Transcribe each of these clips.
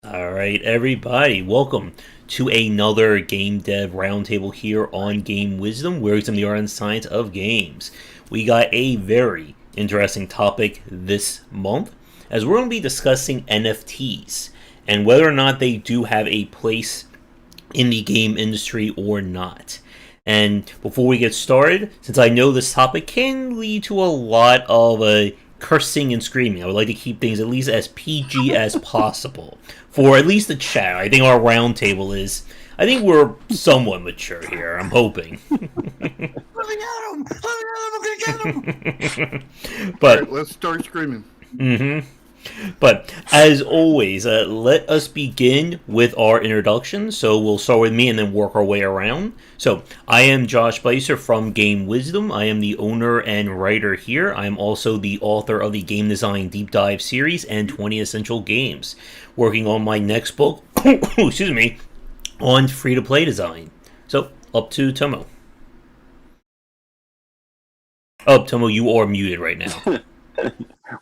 All right, everybody, welcome to another Game Dev Roundtable here on Game Wisdom, where we examine the art and science of games. We got a very interesting topic this month, as we're going to be discussing NFTs and whether or not they do have a place in the game industry or not. And before we get started, since I know this topic can lead to a lot of cursing and screaming, I would like to keep things at least as PG as possible for at least the chat. I think our roundtable is. I think we're somewhat mature here. I'm hoping. Let me get him! Let me get him! I'm gonna get him! But All right, let's start screaming. But as always, let us begin with our introduction. So we'll start with me and then work our way around. So I am Josh Beiser from Game Wisdom. I am the owner and writer here. I am also the author of the Game Design Deep Dive series and 20 Essential Games, working on my next book, excuse me, on free-to-play design. So up to Tomo. Oh, Tomo, you are muted right now.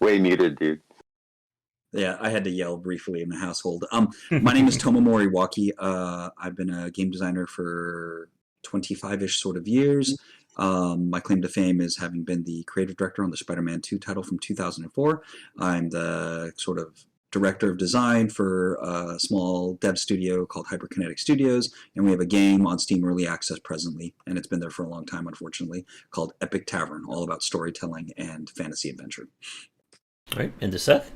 Way muted, dude. Yeah, I had to yell briefly in the household. My name is Tomo Moriwaki. I've been a game designer for 25-ish sort of years. My claim to fame is having been the creative director on the Spider-Man 2 title from 2004. I'm the sort of director of design for a small dev studio called Hyperkinetic Studios, and we have a game on Steam Early Access presently, and it's been there for a long time, unfortunately, called Epic Tavern, all about storytelling and fantasy adventure. All right, and to Seth.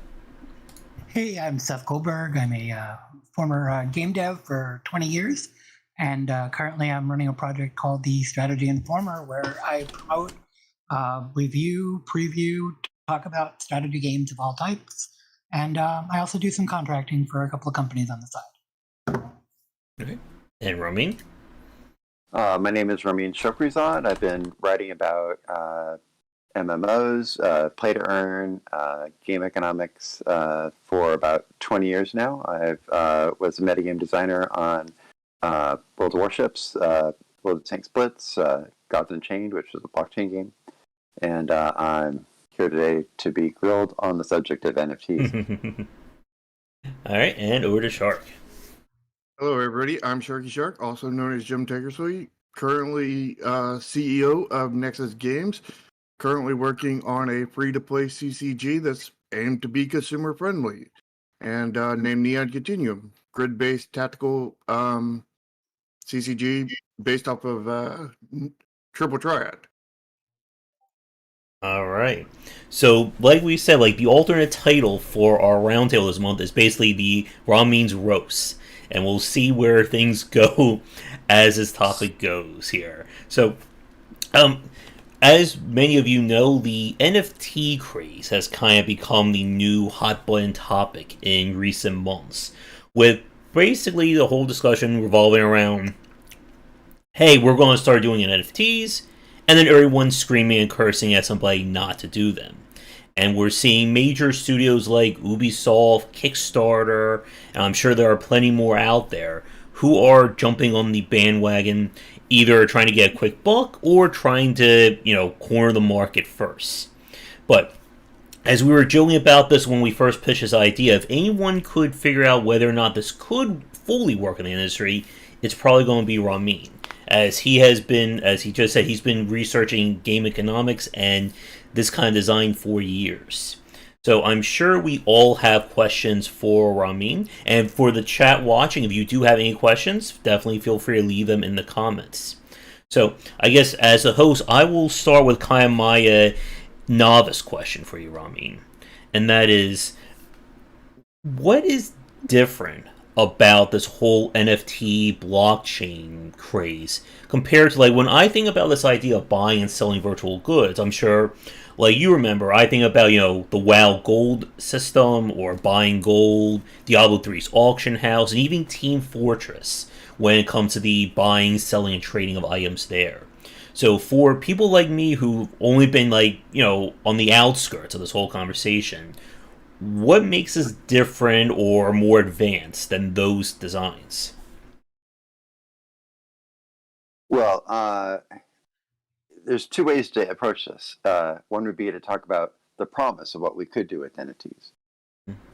Hey, I'm Seth Goldberg. I'm a former game dev for 20 years, and currently I'm running a project called the Strategy Informer, where I promote, review, preview, talk about strategy games of all types, and I also do some contracting for a couple of companies on the side. Okay. And Ramin. My name is Ramin Shokrizad. I've been writing about MMOs, play to earn, game economics for about 20 years now. I was a metagame designer on World of Warships, World of Tanks Blitz, Gods Unchained, which is a blockchain game. And I'm here today to be grilled on the subject of NFTs. All right, and over to Shark. Hello, everybody. I'm Sharky Shark, also known as Jim Tankersley, currently CEO of Nexus Games, currently working on a free-to-play CCG that's aimed to be consumer-friendly, and named Neon Continuum, grid-based tactical CCG based off of Triple Triad. All right. So, like we said, like the alternate title for our roundtable this month is basically the Ramin's roast, and we'll see where things go as this topic goes here. So, as many of you know, the NFT craze has kind of become the new hot button topic in recent months, with basically the whole discussion revolving around, hey, we're going to start doing NFTs, and then everyone screaming and cursing at somebody not to do them. And we're seeing major studios like Ubisoft, Kickstarter, and I'm sure there are plenty more out there who are jumping on the bandwagon, either trying to get a quick buck or trying to, corner the market first. But as we were joking about this when we first pitched this idea, if anyone could figure out whether or not this could fully work in the industry, it's probably going to be Ramin. As he has been, as he just said, he's been researching game economics and this kind of design for years. So I'm sure we all have questions for Ramin. And for the chat watching, if you do have any questions, definitely feel free to leave them in the comments. So I guess as the host, I will start with kind of my novice question for you, Ramin. And that is, what is different about this whole NFT blockchain craze compared to, like, when I think about this idea of buying and selling virtual goods? I'm sure, like you remember, I think about, the WoW Gold system or buying gold, Diablo 3's auction house, and even Team Fortress when it comes to the buying, selling, and trading of items there. So for people like me who've only been, like, on the outskirts of this whole conversation, what makes us different or more advanced than those designs? Well, there's two ways to approach this. One would be to talk about the promise of what we could do with NFTs.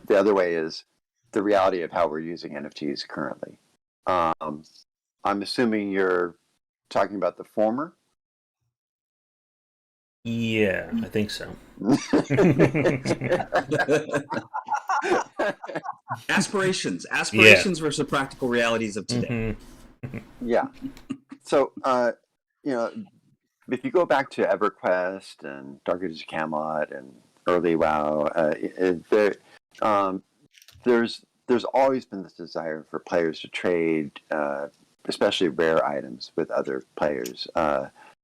The other way is the reality of how we're using NFTs currently. I'm assuming you're talking about the former. Yeah, I think so. Aspirations Yeah. versus practical realities of today. Yeah. So, if you go back to EverQuest and Dark Ages of Camelot and early WoW, there's always been this desire for players to trade, especially rare items, with other players.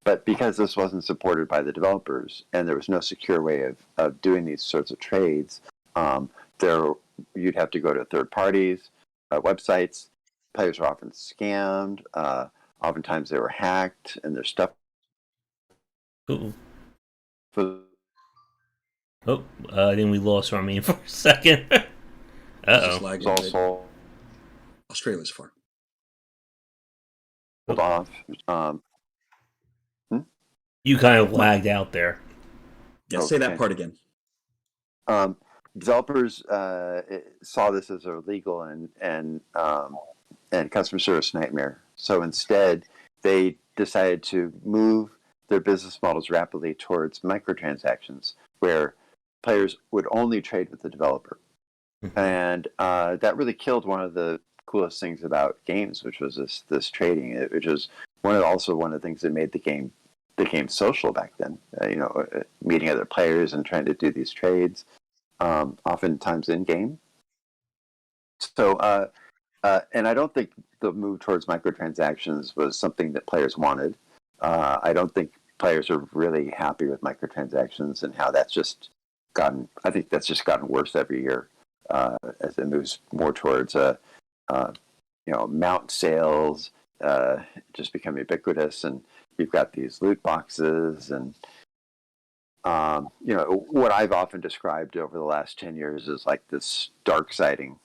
But because this wasn't supported by the developers and there was no secure way of doing these sorts of trades, you'd have to go to third parties, websites. Players were often scammed. Oftentimes they were hacked, and their stuff. Ooh. Was Then we lost Ramin for a second. Just lagging a bit. also Australia's far. pulled off. You kind of lagged out there. Yeah, say that Okay. part again. Developers saw this as a legal and customer service nightmare. So instead, they decided to move their business models rapidly towards microtransactions, where players would only trade with the developer. And that really killed one of the coolest things about games, which was this trading, which was also one of the things that made the game social back then. Meeting other players and trying to do these trades, oftentimes in game. So, and I don't think the move towards microtransactions was something that players wanted. I don't think players are really happy with microtransactions and how that's just gotten. I think that's just gotten worse every year as it moves more towards mount sales, just become ubiquitous, and you've got these loot boxes and what I've often described over the last 10 years is like this dark siding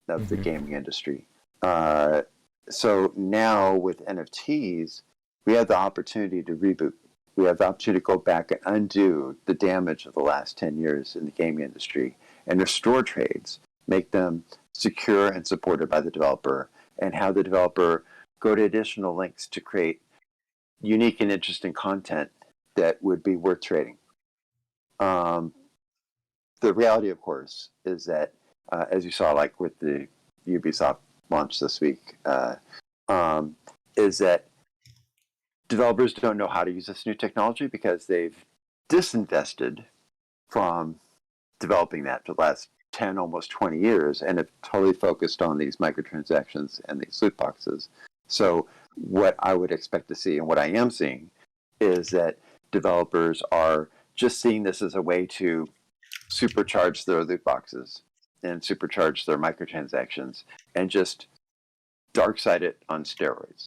of the gaming industry. So now with NFTs, we have the opportunity to reboot. We have the opportunity to go back and undo the damage of the last 10 years in the gaming industry and restore trades, make them secure and supported by the developer, and have the developer go to additional links to create unique and interesting content that would be worth trading. The reality, of course, is that, as you saw, like with the Ubisoft launch this week, is that developers don't know how to use this new technology because they've disinvested from developing that for the last 10, almost 20 years, and have totally focused on these microtransactions and these loot boxes. So what I would expect to see, and what I am seeing, is that developers are just seeing this as a way to supercharge their loot boxes and supercharge their microtransactions and just dark side it on steroids,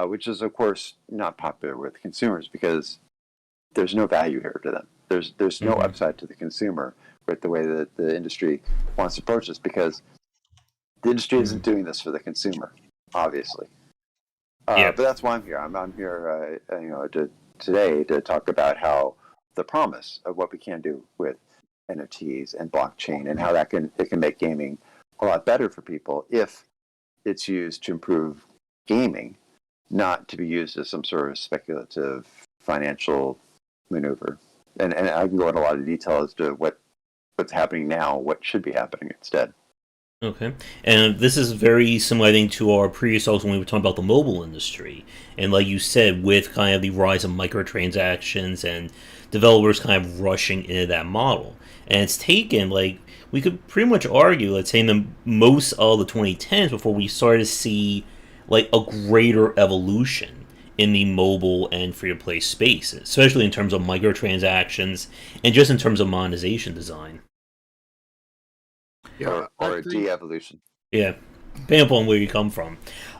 which is, of course, not popular with consumers because there's no value here to them. There's no upside to the consumer with the way that the industry wants to approach this, because the industry isn't doing this for the consumer, obviously. But that's why I'm here. I'm here, today to talk about how the promise of what we can do with NFTs and blockchain, and how it can make gaming a lot better for people if it's used to improve gaming, not to be used as some sort of speculative financial maneuver. And I can go into a lot of detail as to what's happening now, what should be happening instead. Okay. And this is very similar, I think, to our previous talks when we were talking about the mobile industry. And like you said, with kind of the rise of microtransactions and developers kind of rushing into that model. And it's taken, like, we could pretty much argue, let's say, in the most of the 2010s before we started to see, like, a greater evolution in the mobile and free-to-play space, especially in terms of microtransactions and just in terms of monetization design. Yeah, or a de-evolution. Yeah, depending upon where you come from.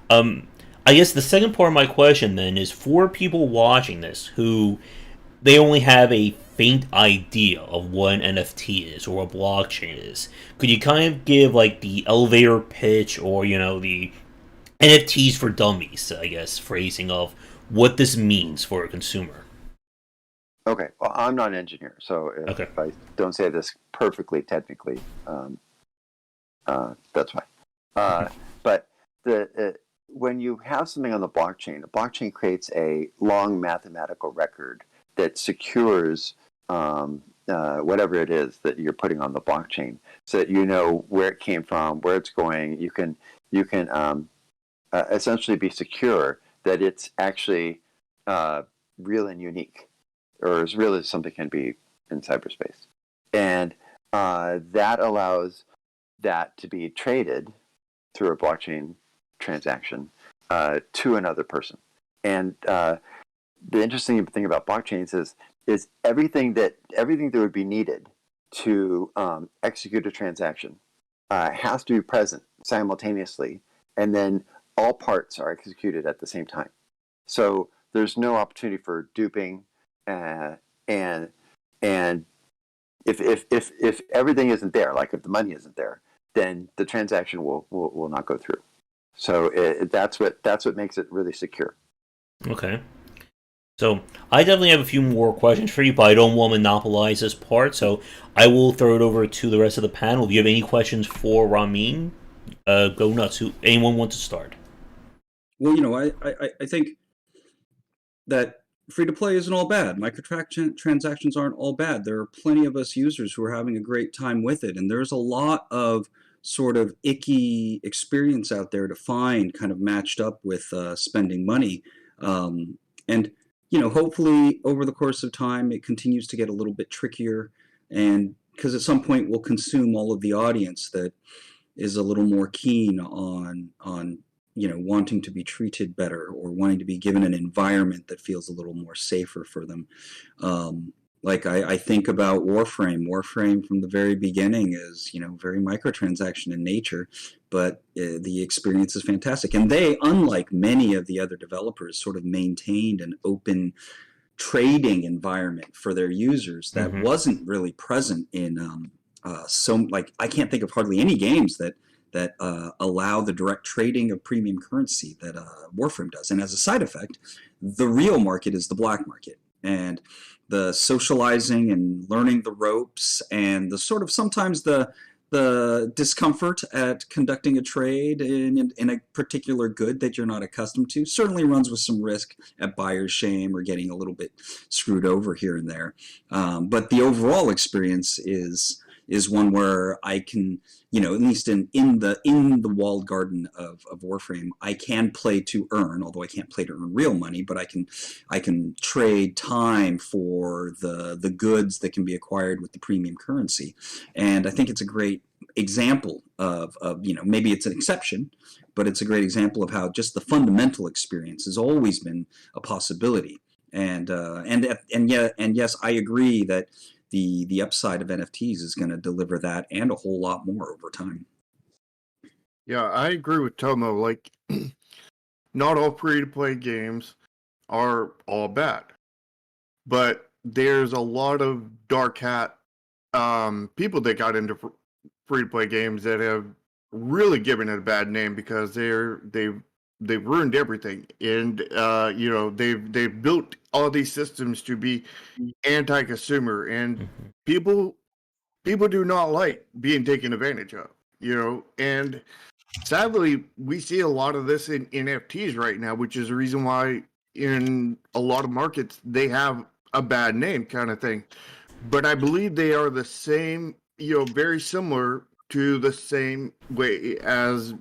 I guess the second part of my question then is for people watching this who they only have a faint idea of what an NFT is or what blockchain is. Could you kind of give like the elevator pitch or the NFTs for dummies, I guess, phrasing of what this means for a consumer? Okay, well, I'm not an engineer, so if I don't say this perfectly technically, That's why. But when you have something on the blockchain creates a long mathematical record that secures whatever it is that you're putting on the blockchain, so that you know where it came from, where it's going. You can essentially be secure that it's actually real and unique, or as real as something can be in cyberspace, and that allows that to be traded through a blockchain transaction to another person. And the interesting thing about blockchains is everything that would be needed to execute a transaction has to be present simultaneously, and then all parts are executed at the same time. So there's no opportunity for duping, and if everything isn't there, like if the money isn't there, then the transaction will not go through. So that's what makes it really secure. Okay. So I definitely have a few more questions for you, but I don't want to monopolize this part, so I will throw it over to the rest of the panel. If you have any questions for Ramin, go nuts. Anyone want to start? Well, I think that free to play isn't all bad. Microtransactions aren't all bad. There are plenty of us users who are having a great time with it, and there's a lot of sort of icky experience out there to find, kind of matched up with spending money. And hopefully over the course of time, it continues to get a little bit trickier, and because at some point we'll consume all of the audience that is a little more keen on wanting to be treated better, or wanting to be given an environment that feels a little more safer for them. Like I think about Warframe. Warframe from the very beginning is very microtransaction in nature, but the experience is fantastic. And they, unlike many of the other developers, sort of maintained an open trading environment for their users that wasn't really present in I can't think of hardly any games that allow the direct trading of premium currency that Warframe does. And as a side effect, the real market is the black market. And the socializing and learning the ropes, and the sort of sometimes the discomfort at conducting a trade in a particular good that you're not accustomed to certainly runs with some risk at buyer's shame or getting a little bit screwed over here and there. But the overall experience is one where I can, at least in the walled garden of Warframe, I can play to earn, although I can't play to earn real money, but I can trade time for the goods that can be acquired with the premium currency. And I think it's a great example of maybe it's an exception, but it's a great example of how just the fundamental experience has always been a possibility. And yes, I agree that the upside of NFTs is going to deliver that and a whole lot more over time. Yeah, I agree with Tomo. Like, not all free-to-play games are all bad, but there's a lot of dark hat people that got into free-to-play games that have really given it a bad name because they've ruined everything, and they've built all these systems to be anti-consumer, and people do not like being taken advantage of, and sadly we see a lot of this in NFTs right now, which is the reason why in a lot of markets they have a bad name kind of thing. But I believe they are the same, very similar to the same way as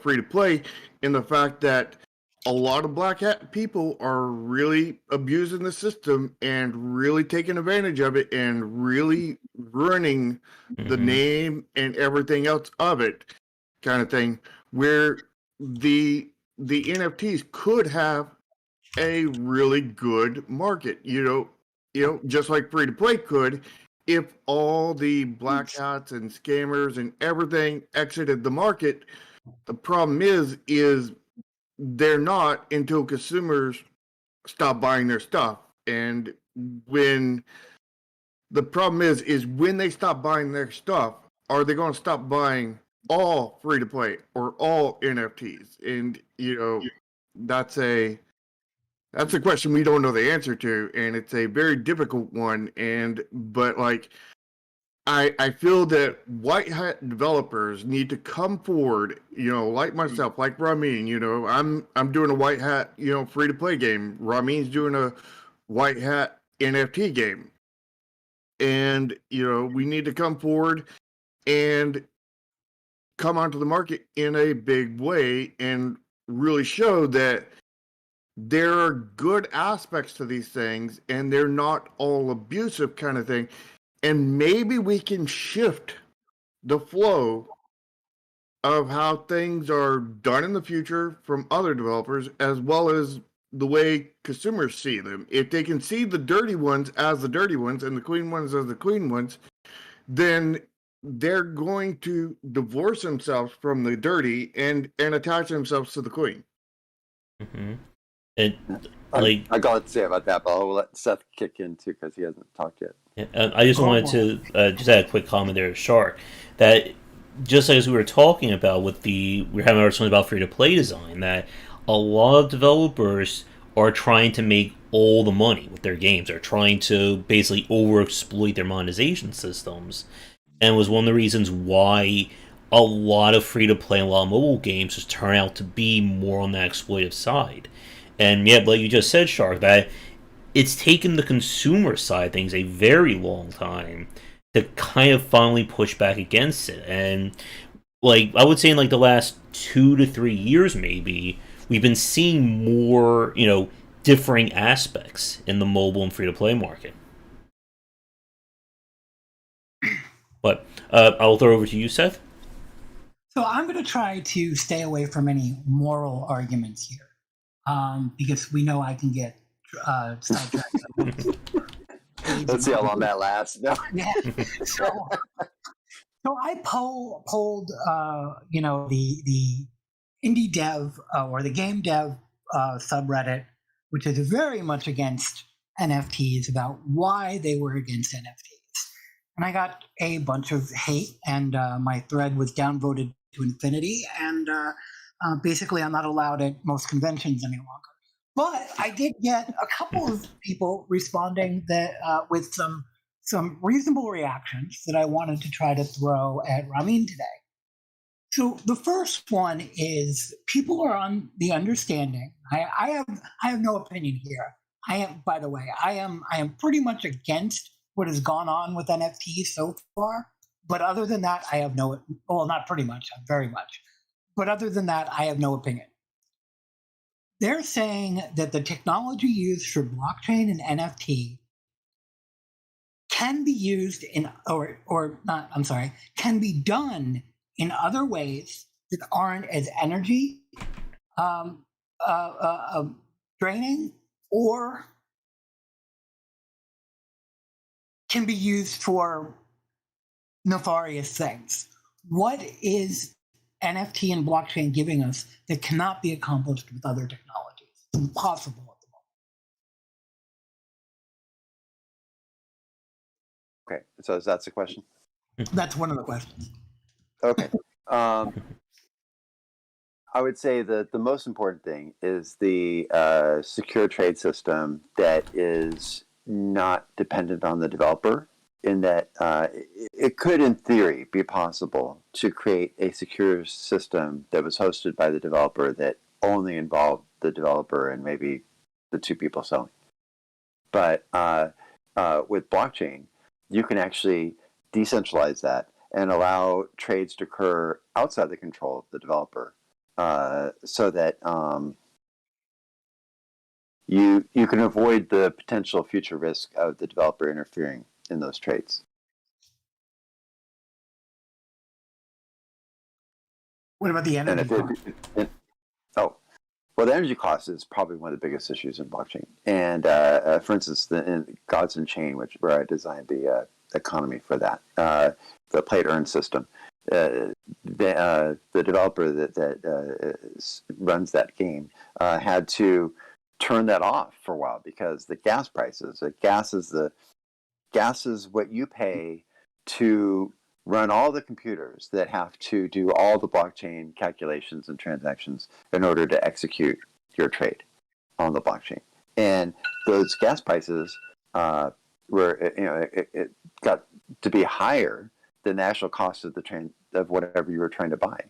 free to play, in the fact that a lot of black hat people are really abusing the system and really taking advantage of it and really ruining the name and everything else of it, kind of thing, where the NFTs could have a really good market, just like free to play could, if all the black hats and scammers and everything exited the market. The problem is they're not until consumers stop buying their stuff. And when the problem is when they stop buying their stuff, are they going to stop buying all free to play or all NFTs? And that's a question we don't know the answer to, and it's a very difficult one. But like, I feel that white hat developers need to come forward, like myself, like Ramin, I'm doing a white hat, free to play game. Ramin's doing a white hat NFT game. And, we need to come forward and come onto the market in a big way and really show that there are good aspects to these things and they're not all abusive kind of thing. And maybe we can shift the flow of how things are done in the future from other developers, as well as the way consumers see them. If they can see the dirty ones as the dirty ones and the clean ones as the clean ones, then they're going to divorce themselves from the dirty and attach themselves to the clean. Mm-hmm. And I got to say about that, but I'll let Seth kick in too because he hasn't talked yet. I just wanted to just add a quick comment there to Shark that just as we were talking about we're having our something about free to play design, that a lot of developers are trying to make all the money with their games, are trying to basically overexploit their monetization systems, and was one of the reasons why a lot of free to play and a lot of mobile games just turn out to be more on the exploitive side. And yeah, like you just said, Shark, that it's taken the consumer side of things a very long time to kind of finally push back against it. And like I would say in like the last 2 to 3 years maybe, we've been seeing more, differing aspects in the mobile and free to play market. But I'll throw it over to you, Seth. So I'm going to try to stay away from any moral arguments here, because we know I can get sidetracked. Let's see how long that lasts. No. Yeah. So I polled, the indie dev or the game dev subreddit, which is very much against NFTs, about why they were against NFTs. And I got a bunch of hate, and my thread was downvoted to infinity. And basically, I'm not allowed at most conventions any longer. But I did get a couple of people responding that with some reasonable reactions that I wanted to try to throw at Ramin today. So the first one is people are on the understanding. I have no opinion here. I am, by the way, I am pretty much against what has gone on with NFTs so far. But other than that, I have no. Well, not pretty much, very much. But other than that, I have no opinion. They're saying that the technology used for blockchain and NFT can be used in, or not, I'm sorry, can be done in other ways that aren't as energy draining, or can be used for nefarious things. What is NFT and blockchain giving us that cannot be accomplished with other technologies? It's impossible at the moment. Okay, so that's the question? That's one of the questions. Okay. I would say that the most important thing is the secure trade system that is not dependent on the developer, in that it could, in theory, be possible to create a secure system that was hosted by the developer that only involved the developer and maybe the two people selling. But with blockchain, you can actually decentralize that and allow trades to occur outside the control of the developer, so that you can avoid the potential future risk of the developer interfering in those trades. What about the energy cost? Well, the energy cost is probably one of the biggest issues in blockchain. And for instance, in Gods and Chain, where I designed the economy for that, the play-to-earn system, the developer that runs that game had to turn that off for a while because the gas prices. Gas is what you pay to run all the computers that have to do all the blockchain calculations and transactions in order to execute your trade on the blockchain. And those gas prices it got to be higher than the actual cost of of whatever you were trying to buy.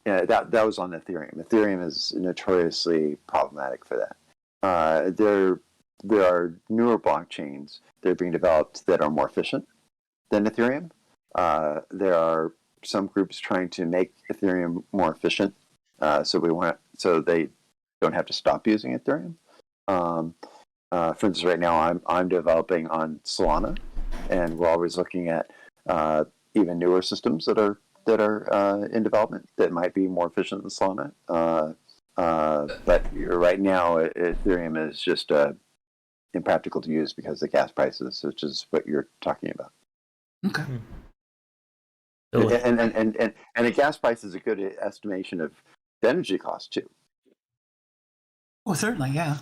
That was on Ethereum. Ethereum is notoriously problematic for that. There are newer blockchains that are being developed that are more efficient than Ethereum. There are some groups trying to make Ethereum more efficient, so they don't have to stop using Ethereum. For instance, right now I'm developing on Solana, and we're always looking at even newer systems that are in development that might be more efficient than Solana. But right now, Ethereum is just impractical to use because of the gas prices, which is what you're talking about. Okay. And the gas price is a good estimation of the energy cost too. Well, certainly, yeah.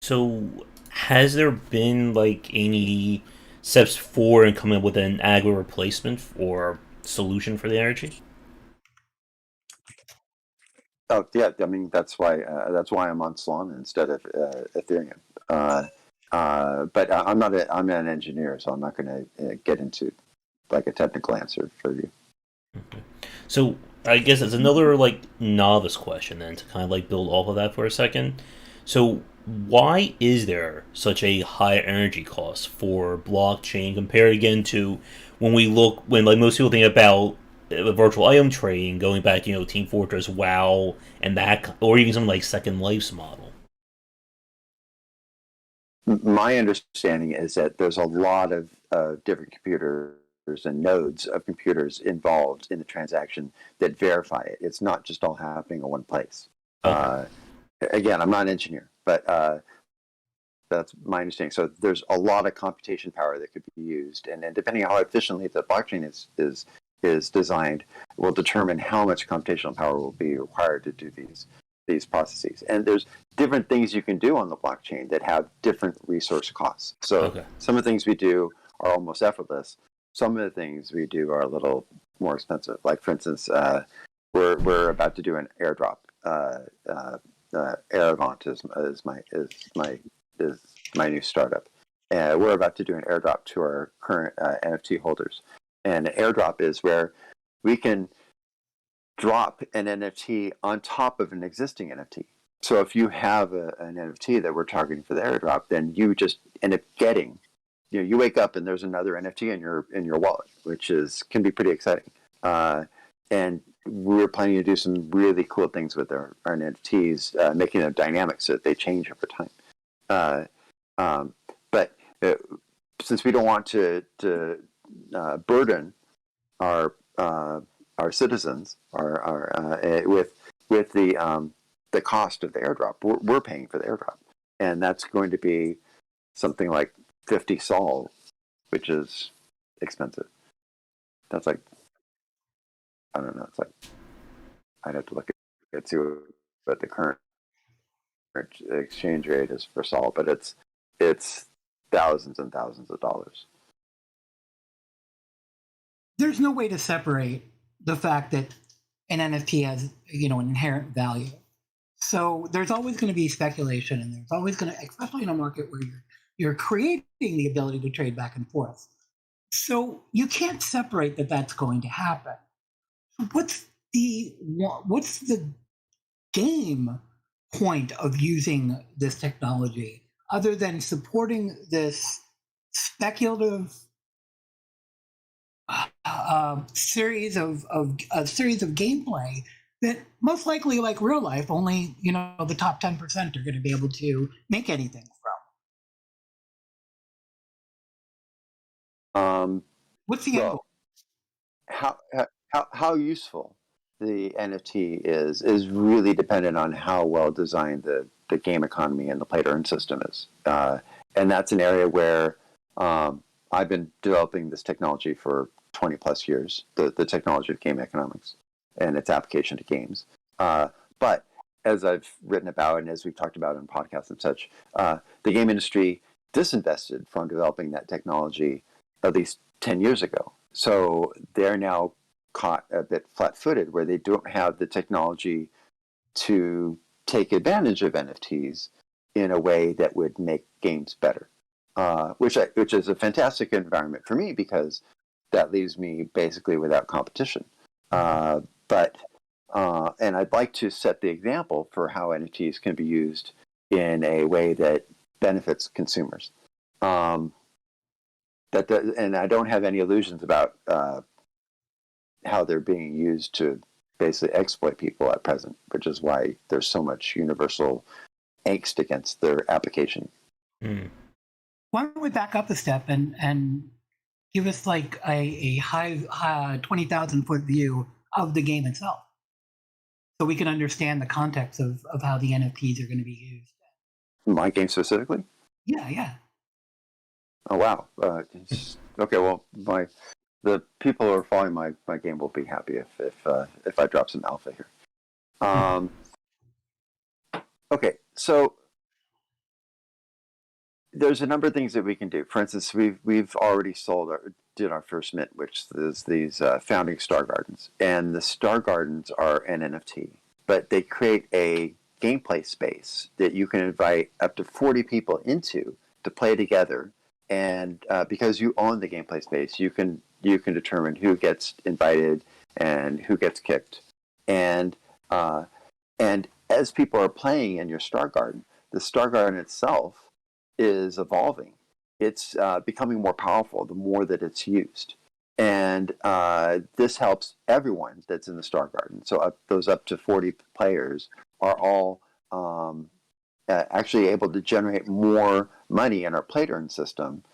So, has there been like any steps forward in coming up with an agro replacement or solution for the energy? Oh yeah, I mean that's why I'm on Solana instead of Ethereum. But I'm not an engineer, so I'm not going to get into like a technical answer for you. Okay. So I guess it's another like novice question then to kind of like build off of that for a second. So why is there such a high energy cost for blockchain compared again to when like most people think about virtual item trading going back to Team Fortress, WoW, and that, or even something like Second Life's model? My understanding is that there's a lot of different computers and nodes of computers involved in the transaction that verify it. It's not just all happening in one place. Okay. Again, I'm not an engineer, but that's my understanding. So there's a lot of computation power that could be used, and depending on how efficiently the blockchain is designed, will determine how much computational power will be required to do these processes. And there's different things you can do on the blockchain that have different resource costs. So some of the things we do are almost effortless. Some of the things we do are a little more expensive. Like for instance, we're about to do an airdrop. Airvant is my new startup. We're about to do an airdrop to our current NFT holders. And an airdrop is where we can drop an NFT on top of an existing NFT. So if you have an NFT that we're targeting for the airdrop, then you just end up getting, you wake up and there's another NFT in your wallet, which can be pretty exciting. And we're planning to do some really cool things with our NFTs, making them dynamic so that they change over time. But since we don't want to burden our citizens with the cost of the airdrop, we're paying for the airdrop, and that's going to be something like 50 sol, which is expensive. That's like, I don't know. It's like, I'd have to look at see what the current exchange rate is for sol, but it's thousands and thousands of dollars. There's no way to separate the fact that an NFT has, an inherent value. So there's always going to be speculation, and there's always going to, especially in a market where you're creating the ability to trade back and forth. So you can't separate that that's going to happen. What's the game point of using this technology other than supporting this speculative series of gameplay that most likely, like real life, only the top 10% are going to be able to make anything from? What's the end goal? How useful the NFT is really dependent on how well designed the game economy and the play-to-earn system is, and that's an area where I've been developing this technology for 20 plus years, the technology of game economics and its application to games. But as I've written about and as we've talked about in podcasts and such, the game industry disinvested from developing that technology at least 10 years ago. So they're now caught a bit flat-footed where they don't have the technology to take advantage of NFTs in a way that would make games better. which is a fantastic environment for me because that leaves me basically without competition. But and I'd like to set the example for how NFTs can be used in a way that benefits consumers. And I don't have any illusions about how they're being used to basically exploit people at present, which is why there's so much universal angst against their application. Mm. Why don't we back up a step and give us like a high 20,000 foot view of the game itself, so we can understand the context of how the NFTs are going to be used. My game specifically? Yeah. Oh wow. Okay. Well, the people who are following my game will be happy if I drop some alpha here. Okay. So there's a number of things that we can do. For instance, we've already did our first mint, which is these founding star gardens, and the star gardens are an NFT, but they create a gameplay space that you can invite up to 40 people into to play together. And because you own the gameplay space, you can determine who gets invited and who gets kicked. And as people are playing in your star garden, the star garden itself is evolving. It's becoming more powerful the more that it's used. And this helps everyone that's in the star garden. So those up to 40 players are all actually able to generate more money in our play to earn system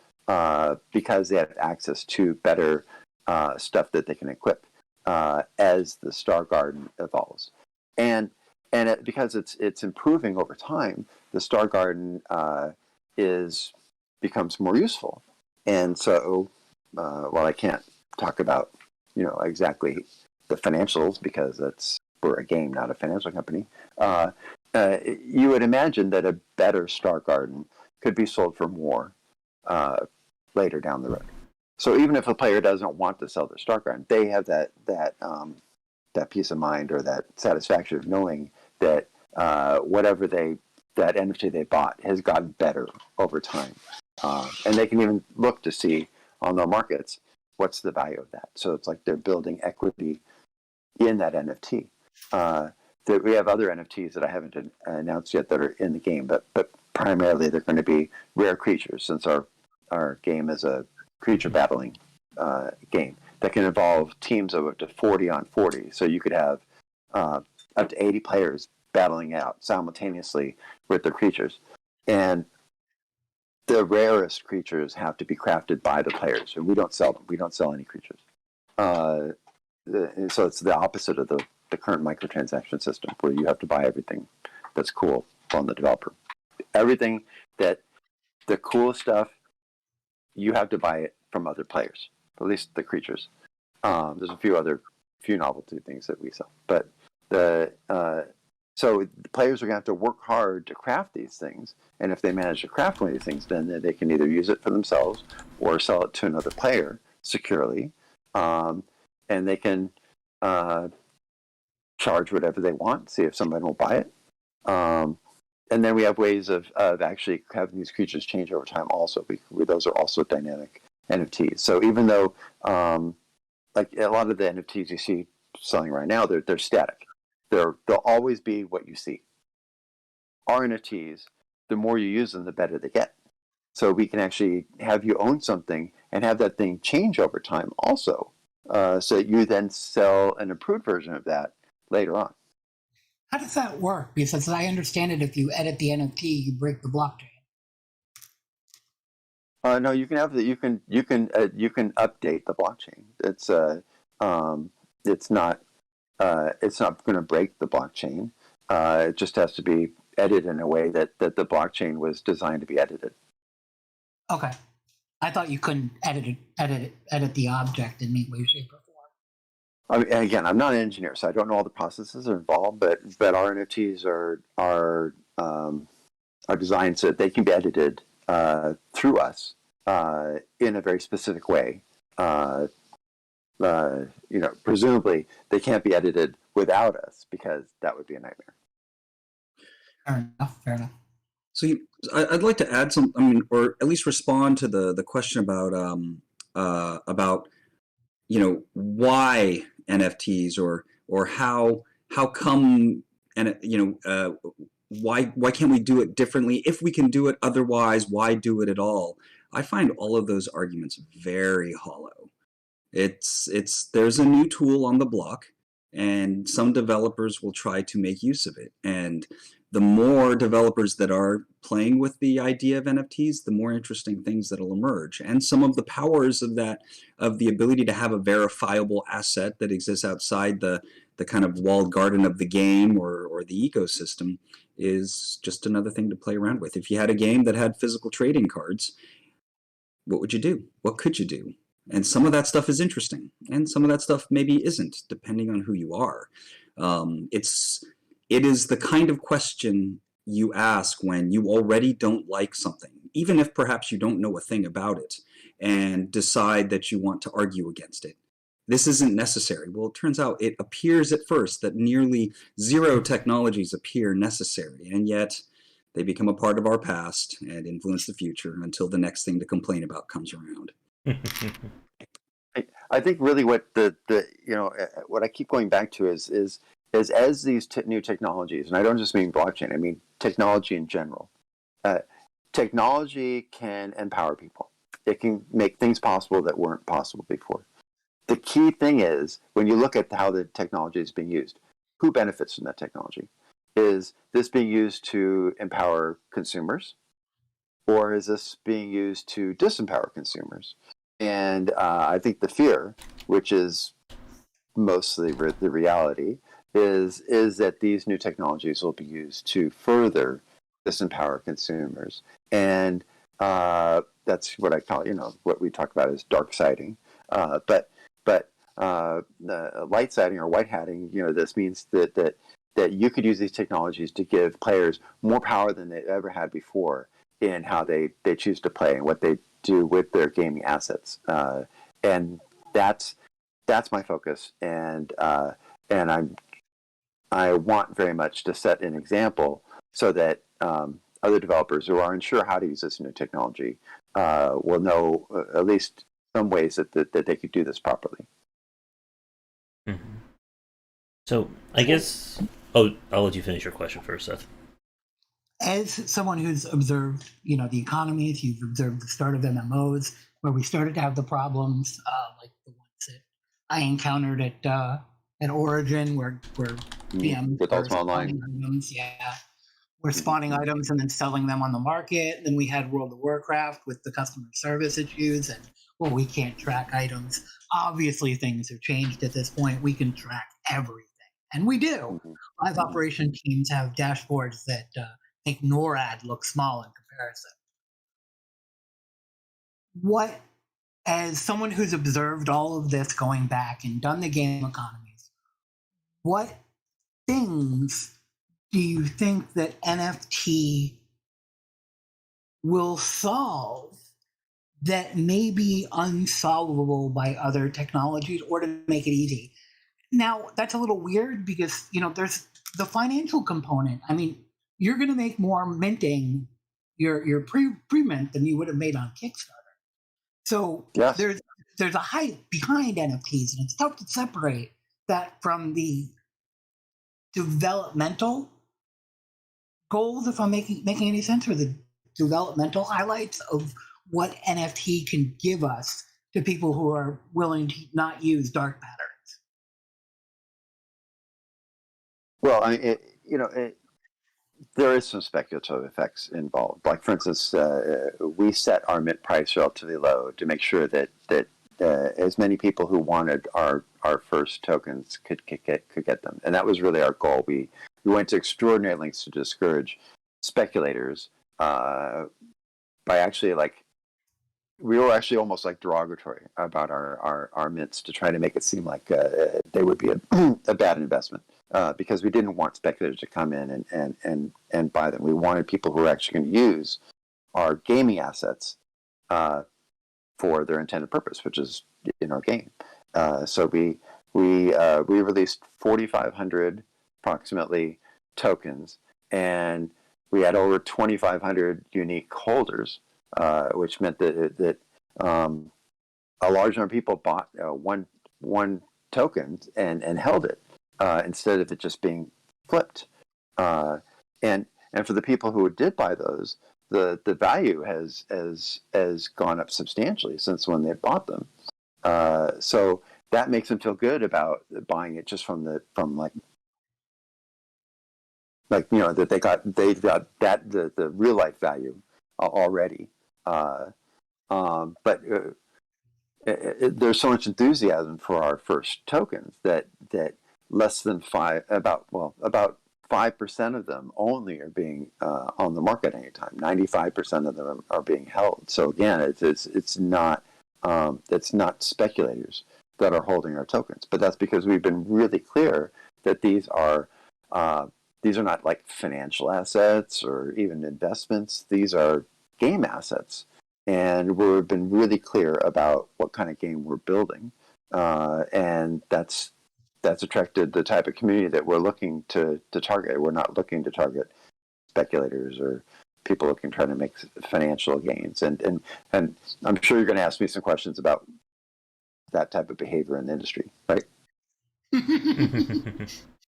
because they have access to better stuff that they can equip as the star garden evolves. And because it's improving over time, the star garden becomes more useful. And so, while I can't talk about exactly the financials because we're a game, not a financial company, you would imagine that a better star garden could be sold for more later down the road. So even if a player doesn't want to sell their star garden, they have that peace of mind or that satisfaction of knowing that whatever that NFT they bought has gotten better over time, and they can even look to see on their markets what's the value of that. So it's like they're building equity in that NFT. We have other NFTs that I haven't announced yet that are in the game, but primarily they're going to be rare creatures, since our game is a creature battling game that can involve teams of up to 40 on 40. So you could have up to 80 players battling out simultaneously with their creatures. And the rarest creatures have to be crafted by the players, and we don't sell them. We don't sell any creatures. So it's the opposite of the current microtransaction system, where you have to buy everything that's cool from the developer. Everything that the cool stuff, you have to buy it from other players, at least the creatures. There's a few novelty things that we sell, but so the players are going to have to work hard to craft these things, and if they manage to craft one of these things, then they can either use it for themselves or sell it to another player securely, and they can charge whatever they want, see if somebody will buy it. And then we have ways of actually having these creatures change over time also. Those are also dynamic NFTs. So even though, like a lot of the NFTs you see selling right now, they're static. They'll always be what you see. Our NFTs, the more you use them, the better they get. So we can actually have you own something and have that thing change over time also. So that you then sell an improved version of that later on. How does that work? Because as I understand it, if you edit the NFT, you break the blockchain. No, you can have you can update the blockchain. It's not going to break the blockchain. It just has to be edited in a way that the blockchain was designed to be edited. Okay, I thought you couldn't edit the object in any way, shape, or form. I mean, again, I'm not an engineer, so I don't know all the processes involved. But our NFTs are designed so that they can be edited through us in a very specific way. Presumably they can't be edited without us, because that would be a nightmare. Fair enough. I'd like to add some, I mean, or at least respond to the question about why NFTs, or how come, and why can't we do it differently? If we can do it otherwise, why do it at all? I find all of those arguments very hollow. There's a new tool on the block, and some developers will try to make use of it. And the more developers that are playing with the idea of NFTs, the more interesting things that'll emerge. And some of the powers of the ability to have a verifiable asset that exists outside the kind of walled garden of the game or the ecosystem is just another thing to play around with. If you had a game that had physical trading cards, what would you do? What could you do? And some of that stuff is interesting, and some of that stuff maybe isn't, depending on who you are. It is the kind of question you ask when you already don't like something, even if perhaps you don't know a thing about it, and decide that you want to argue against it. This isn't necessary. Well, it turns out it appears at first that nearly zero technologies appear necessary, and yet they become a part of our past and influence the future until the next thing to complain about comes around. I think really what what I keep going back to is as these new technologies, and I don't just mean blockchain, I mean technology in general. Technology can empower people. It can make things possible that weren't possible before. The key thing is, when you look at how the technology is being used, who benefits from that technology? Is this being used to empower consumers, or is this being used to disempower consumers? And I think the fear, which is mostly the reality, is that these new technologies will be used to further disempower consumers. And that's what I call, what we talk about as dark siding. But light siding or white hatting, this means that you could use these technologies to give players more power than they ever had before in how they choose to play and what they do with their gaming assets. And that's my focus. And I want very much to set an example so that other developers who are unsure how to use this new technology will know at least some ways that they could do this properly. Mm-hmm. So I guess, I'll let you finish your question first, Seth. As someone who's observed, the economies, you've observed the start of MMOs, where we started to have the problems, like the ones that I encountered at Origin, where PMs with were Ultima Online. spawning items, we're spawning items and then selling them on the market. Then we had World of Warcraft with the customer service issues, and we can't track items. Obviously, things have changed at this point. We can track everything, and we do. Live operation teams have dashboards that make NORAD look small in comparison. What, as someone who's observed all of this going back and done the game economies, what things do you think that NFT will solve that may be unsolvable by other technologies, or to make it easy? Now, that's a little weird because, there's the financial component. I mean, you're going to make more minting your pre-mint than you would have made on Kickstarter. So yes. there's a hype behind NFTs, and it's tough to separate that from the developmental goals, if I'm making any sense, or the developmental highlights of what NFT can give us to people who are willing to not use dark patterns. Well, I mean, there is some speculative effects involved. Like, for instance, we set our mint price relatively low to make sure that as many people who wanted our first tokens could get them, and that was really our goal. We went to extraordinary lengths to discourage speculators by actually we were actually almost derogatory about our mints to try to make it seem like they would be a bad investment. Because we didn't want speculators to come in and buy them. We wanted people who were actually going to use our gaming assets for their intended purpose, which is in our game. So we released 4,500 approximately tokens, and we had over 2,500 unique holders, which meant that a large number of people bought one token and held it instead of it just being flipped. And for the people who did buy those, the value has gone up substantially since when they bought them. So that makes them feel good about buying it just from that they've got that the real life value already. But there's so much enthusiasm for our first tokens that less than about 5% of them only are being on the market anytime. 95% of them are being held. So again, it's not speculators that are holding our tokens, but that's because we've been really clear that these are not like financial assets or even investments. These are game assets. And we've been really clear about what kind of game we're building. And that's attracted the type of community that we're looking to target. We're not looking to target speculators or people looking trying to make financial gains. And I'm sure you're going to ask me some questions about that type of behavior in the industry, right?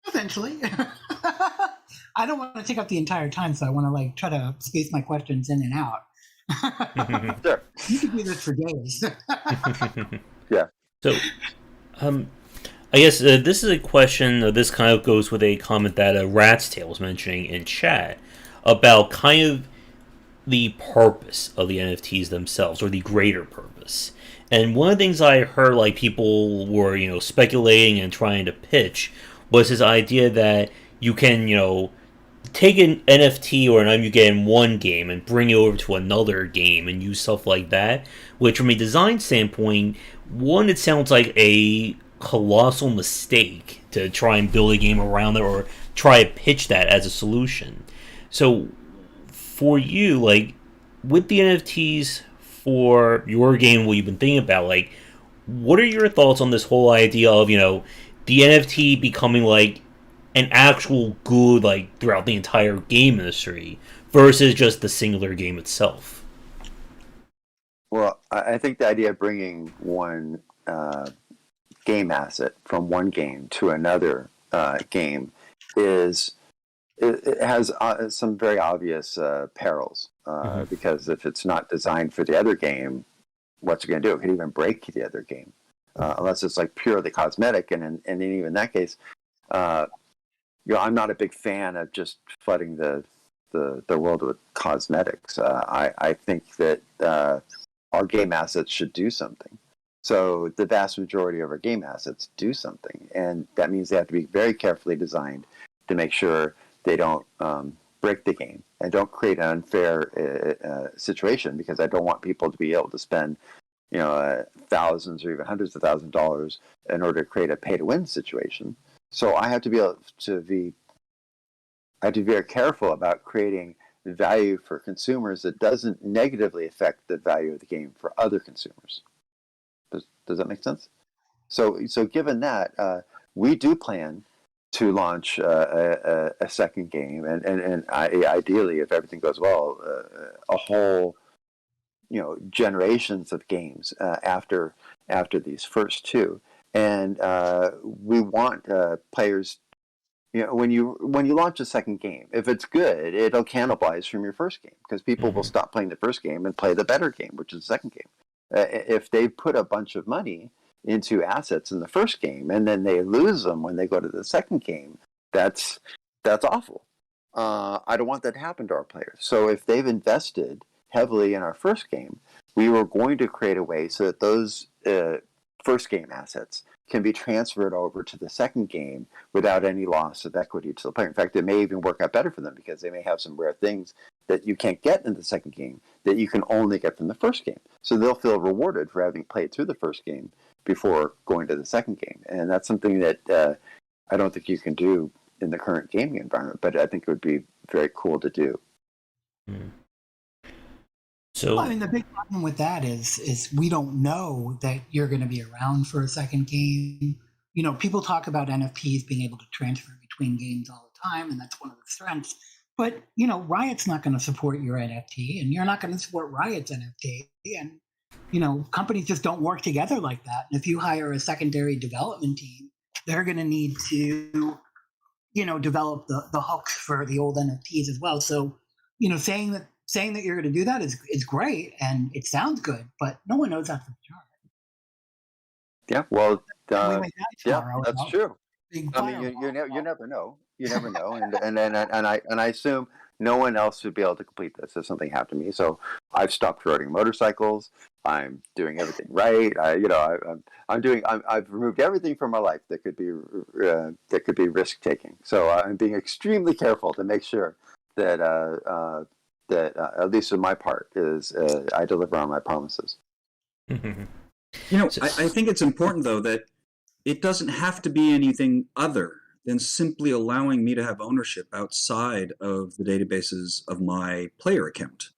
Eventually. I don't want to take up the entire time, so I want to try to space my questions in and out. Sure. You could do this for days. Yeah. So, I guess this is a question. This kind of goes with a comment that Rat's Tail was mentioning in chat about kind of the purpose of the NFTs themselves, or the greater purpose. And one of the things I heard, people were, speculating and trying to pitch, was this idea that you can, take an NFT or an item you get in one game and bring it over to another game and use stuff like that. Which, from a design standpoint, one, it sounds like a colossal mistake to try and build a game around it or try to pitch that as a solution. So, for you, with the NFTs for your game, what you've been thinking about, what are your thoughts on this whole idea of, the NFT becoming an actual good throughout the entire game industry versus just the singular game itself? Well, I think the idea of bringing one game asset from one game to another game it has some very obvious perils because if it's not designed for the other game, what's it going to do? It could even break the other game unless it's purely cosmetic, and even in that case, I'm not a big fan of just flooding the world with cosmetics. I think that our game assets should do something. So the vast majority of our game assets do something, and that means they have to be very carefully designed to make sure they don't break the game and don't create an unfair situation, because I don't want people to be able to spend thousands or even hundreds of thousands of dollars in order to create a pay-to-win situation. So I have to be able to be very careful about creating value for consumers that doesn't negatively affect the value of the game for other consumers. Does that make sense? So given that, we do plan to launch a second game, and ideally, if everything goes well, a whole generations of games after these first two. And we want players. When you launch a second game, if it's good, it'll cannibalize from your first game, because people will stop playing the first game and play the better game, which is the second game. If they put a bunch of money into assets in the first game and then they lose them when they go to the second game, that's awful. I don't want that to happen to our players. So if they've invested heavily in our first game, we were going to create a way so that those first game assets can be transferred over to the second game without any loss of equity to the player. In fact, it may even work out better for them, because they may have some rare things that you can't get in the second game that you can only get from the first game. So they'll feel rewarded for having played through the first game before going to the second game. And that's something that I don't think you can do in the current gaming environment, but I think it would be very cool to do. So, the big problem with that is we don't know that you're going to be around for a second game. People talk about NFTs being able to transfer between games all the time, and that's one of the strengths. But Riot's not going to support your NFT, and you're not going to support Riot's NFT, and companies just don't work together like that. And if you hire a secondary development team, they're going to need to develop the hooks for the old NFTs as well. So saying that you're going to do that is great, and it sounds good, but no one knows that for sure. Yeah, well, We might die yeah, tomorrow that's without true. big I mean, firewall. you never know. You never know, and I assume no one else would be able to complete this if something happened to me. So I've stopped riding motorcycles. I'm doing everything right. I've removed everything from my life that could be risk taking. So I'm being extremely careful to make sure that at least on my part is I deliver on my promises. I think it's important, though, that it doesn't have to be anything other than simply allowing me to have ownership outside of the databases of my player account.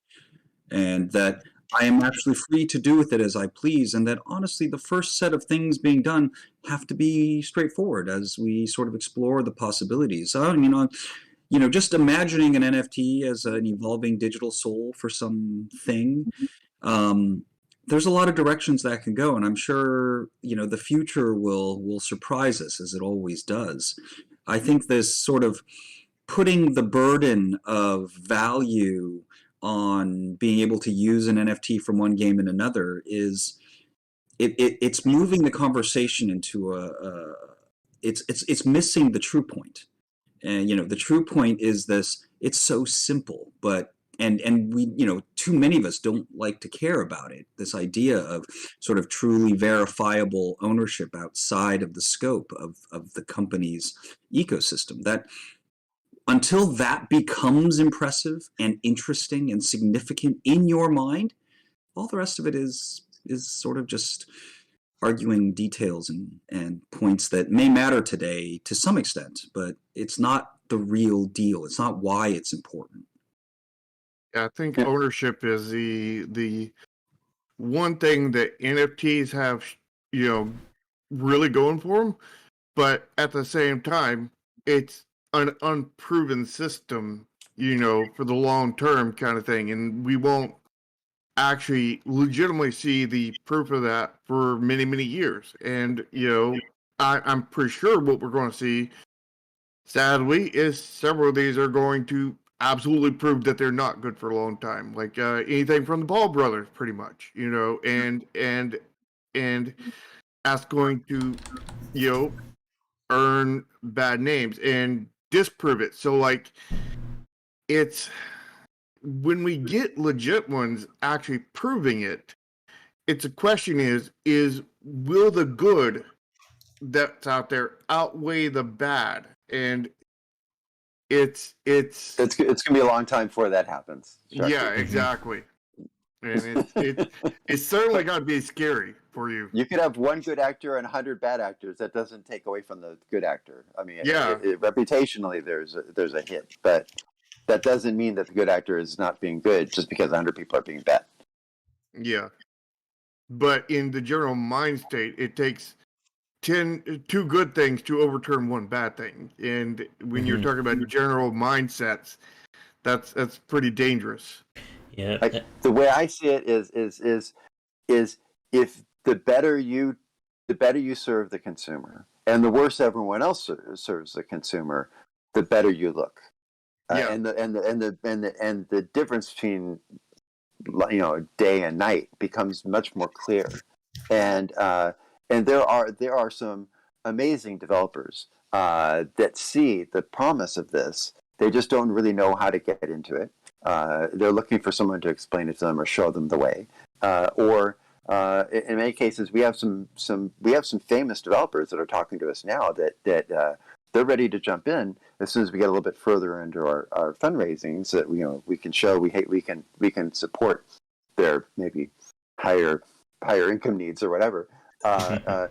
And that I am actually free to do with it as I please. And that, honestly, the first set of things being done have to be straightforward as we sort of explore the possibilities. So, just imagining an NFT as an evolving digital soul for something, there's a lot of directions that can go, and I'm sure the future will surprise us as it always does. I think this sort of putting the burden of value on being able to use an NFT from one game in another it's moving the conversation into it's missing the true point. And the true point is this: it's so simple, but and we too many of us don't like to care about it. This idea of sort of truly verifiable ownership outside of the scope of the company's ecosystem. That until that becomes impressive and interesting and significant in your mind, all the rest of it is sort of just arguing details and points that may matter today to some extent, but it's not the real deal. It's not why it's important. Yeah, I think ownership is the one thing that NFTs have, really going for them. But at the same time, it's an unproven system, for the long term kind of thing, and we won't actually legitimately see the proof of that for many, many years. And I'm pretty sure what we're going to see, sadly, is several of these are going to absolutely prove that they're not good for a long time. Like anything from the Ball brothers, pretty much, and that's going to, earn bad names and disprove it. So like, it's when we get legit ones actually proving it, it's a question is will the good that's out there outweigh the bad? And it's gonna be a long time before that happens. Yeah, exactly. And it's certainly got to be scary for you. You could have one good actor and 100 bad actors. That doesn't take away from the good actor. I mean, Yeah. Reputationally, there's a hit, but that doesn't mean that the good actor is not being good just because 100 people are being bad. Yeah. But in the general mind state, it takes two good things to overturn one bad thing. And when you're talking about general mindsets, that's pretty dangerous. Yeah. The way I see it is if the better you serve the consumer, and the worse everyone else serves the consumer, the better you look. Yeah. And the difference between day and night becomes much more clear. And there are some amazing developers that see the promise of this. They just don't really know how to get into it. They're looking for someone to explain it to them or show them the way. Or in many cases, we have some famous developers that are talking to us now that they're ready to jump in as soon as we get a little bit further into our fundraising, so that we can show we can support their maybe higher income needs or whatever. But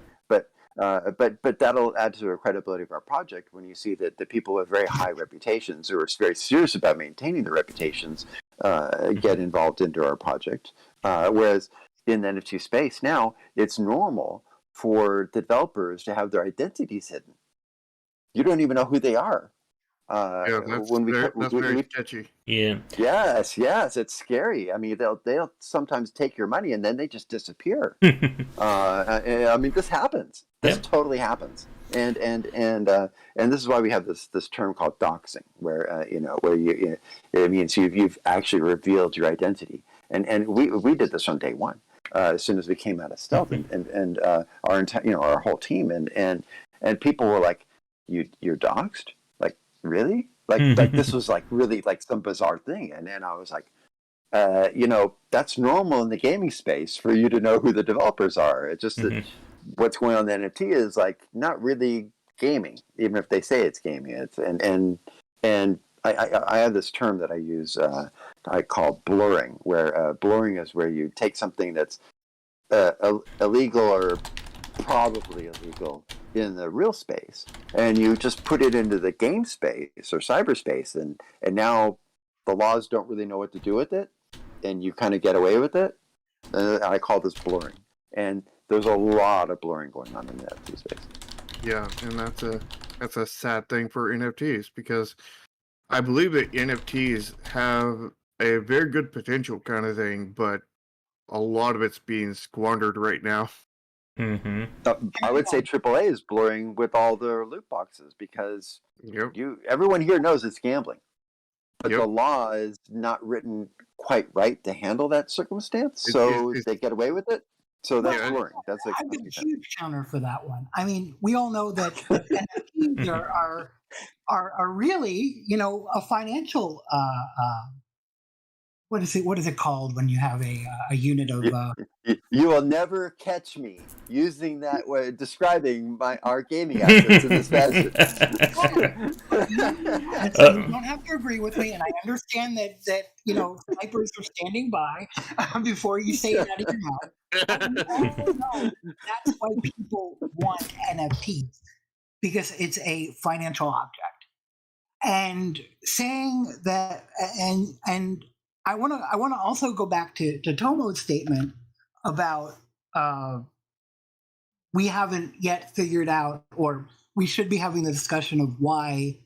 that'll add to the credibility of our project when you see that the people with very high reputations who are very serious about maintaining their reputations get involved into our project. Whereas in the NFT space now, it's normal for the developers to have their identities hidden. You don't even know who they are. Yeah, that's when we, that's we, very we sketchy. Yeah. yes, it's scary. I mean, they'll sometimes take your money and then they just disappear. I mean, this happens. This Yep. totally happens. And this is why we have this term called doxing, where where it means you've actually revealed your identity. And we did this on day one, as soon as we came out of stealth, and our entire our whole team, and people were like, you're doxed? Like, really? Like this was like really like some bizarre thing. And I was like, that's normal in the gaming space for you to know who the developers are. It's just that what's going on in the NFT is like not really gaming, even if they say it's gaming. It's and I have this term that I use. I call blurring, where blurring is where you take something that's illegal or probably illegal in the real space, and you just put it into the game space or cyberspace, and now the laws don't really know what to do with it, and you kind of get away with it. I call this blurring, and there's a lot of blurring going on in the NFT space. Yeah, and that's a sad thing for NFTs, because I believe that NFTs have a very good potential kind of thing, but a lot of it's being squandered right now. I would say AAA is blurring with all their loot boxes, because Yep. everyone here knows it's gambling, but Yep. the law is not written quite right to handle that circumstance, so they get away with it. So that's Yeah. blurring. That's like I've got a huge counter for that one. I mean, we all know that NFTs are really, a financial what is it called when you have a unit of You will never catch me using that way, describing our gaming assets in this fashion. you don't have to agree with me, and I understand that snipers are standing by before you say it out of your mouth. But we all know that's why people want NFTs, because it's a financial object. And saying that, and I want to also go back to Tomo's statement about we haven't yet figured out, or we should be having the discussion of why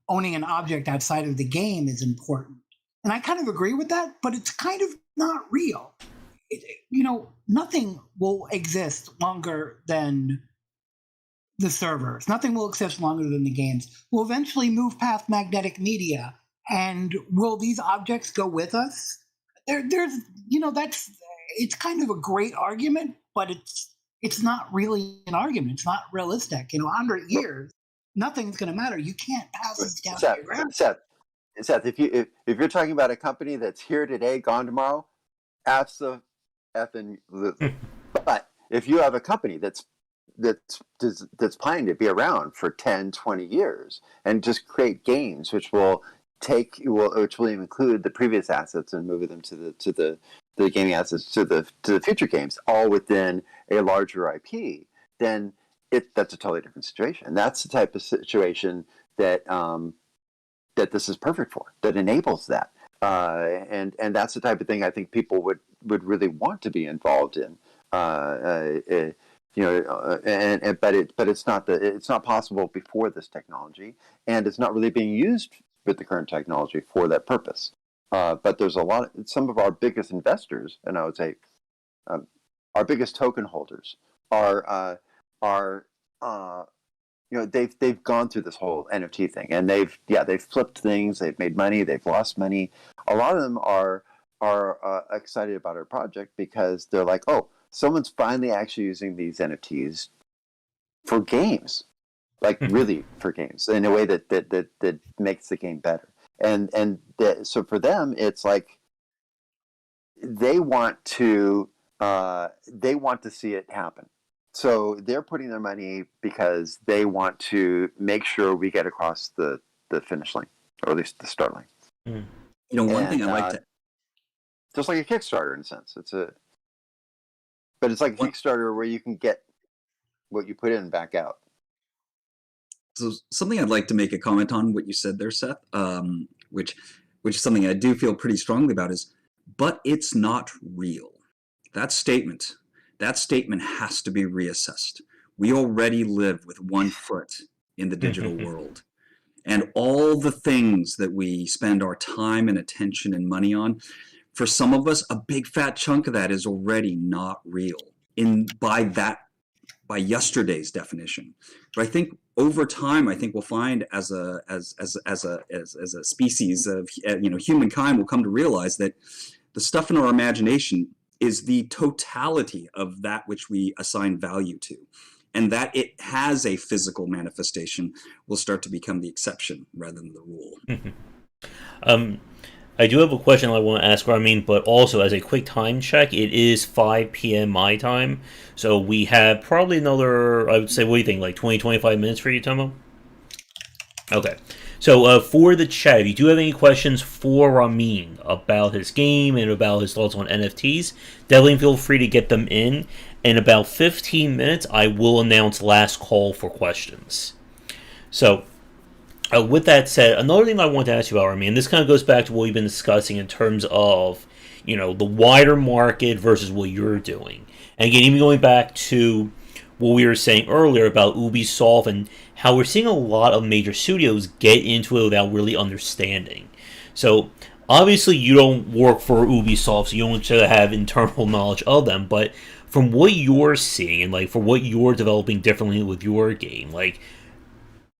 owning an object outside of the game is important. And I kind of agree with that, but it's kind of not real. Nothing will exist longer than the servers. Nothing will exist longer than the games. We'll eventually move past magnetic media. And will these objects go with us? There's it's kind of a great argument, but it's not really an argument. It's not realistic. 100 years, nothing's going to matter. You can't pass this down to your grandkids. Seth, if you're talking about a company that's here today, gone tomorrow, absolutely. But if you have a company that's planning to be around for 10, 20 years and just create games which will include the previous assets and move them to the gaming assets to the future games, all within a larger IP, then that's a totally different situation. That's the type of situation that that this is perfect for, that enables that. And that's the type of thing I think people would really want to be involved in. But it's not possible before this technology, and it's not really being used with the current technology for that purpose. But there's some of our biggest investors, and I would say our biggest token holders are they've gone through this whole NFT thing, and they've flipped things, they've made money, they've lost money. A lot of them are excited about our project because they're like, oh, someone's finally actually using these NFTs for games, like really for games, in a way that makes the game better. So for them, it's like they want to see it happen. So they're putting their money because they want to make sure we get across the finish line, or at least the start line. One thing I like to, just like a Kickstarter in a sense, but it's like a Kickstarter where you can get what you put in back out. So something I'd like to make a comment on what you said there, Seth, which is something I do feel pretty strongly about, is, but it's not real. That statement has to be reassessed. We already live with one foot in the digital world. And all the things that we spend our time and attention and money on, for some of us, a big fat chunk of that is already not real by yesterday's definition. But I think over time, I think we'll find as a species of humankind will come to realize that the stuff in our imagination is the totality of that which we assign value to, and that it has a physical manifestation will start to become the exception rather than the rule. um, I do have a question I want to ask Ramin, but also as a quick time check, it is 5 p.m. my time, so we have probably another, I would say, what do you think, like 20, 25 minutes for you, Tomo? Okay. So for the chat, if you do have any questions for Ramin about his game and about his thoughts on NFTs, definitely feel free to get them in. In about 15 minutes, I will announce last call for questions. So, with that said, another thing I want to ask you about, Ramin, and this kind of goes back to what we've been discussing in terms of, the wider market versus what you're doing. And again, even going back to what we were saying earlier about Ubisoft and how we're seeing a lot of major studios get into it without really understanding. So, obviously, you don't work for Ubisoft, so you don't have internal knowledge of them, but from what you're seeing and, for what you're developing differently with your game,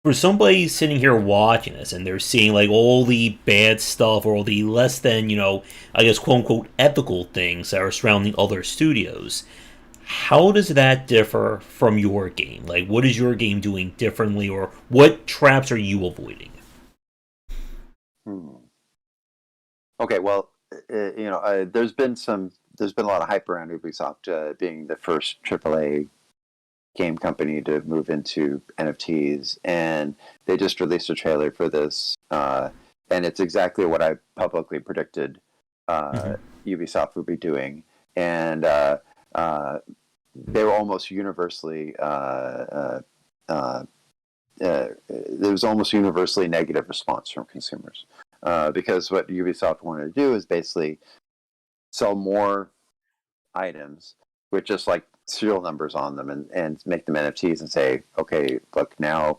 for somebody sitting here watching this and they're seeing all the bad stuff or all the less than, I guess quote unquote ethical things that are surrounding other studios, how does that differ from your game? What is your game doing differently, or what traps are you avoiding? Okay, well, there's been a lot of hype around Ubisoft being the first AAA game company to move into NFTs, and they just released a trailer for this, and it's exactly what I publicly predicted Ubisoft would be doing, and they were almost universally there was almost universally negative response from consumers, because what Ubisoft wanted to do is basically sell more items with just serial numbers on them, and make them NFTs and say, okay, look, now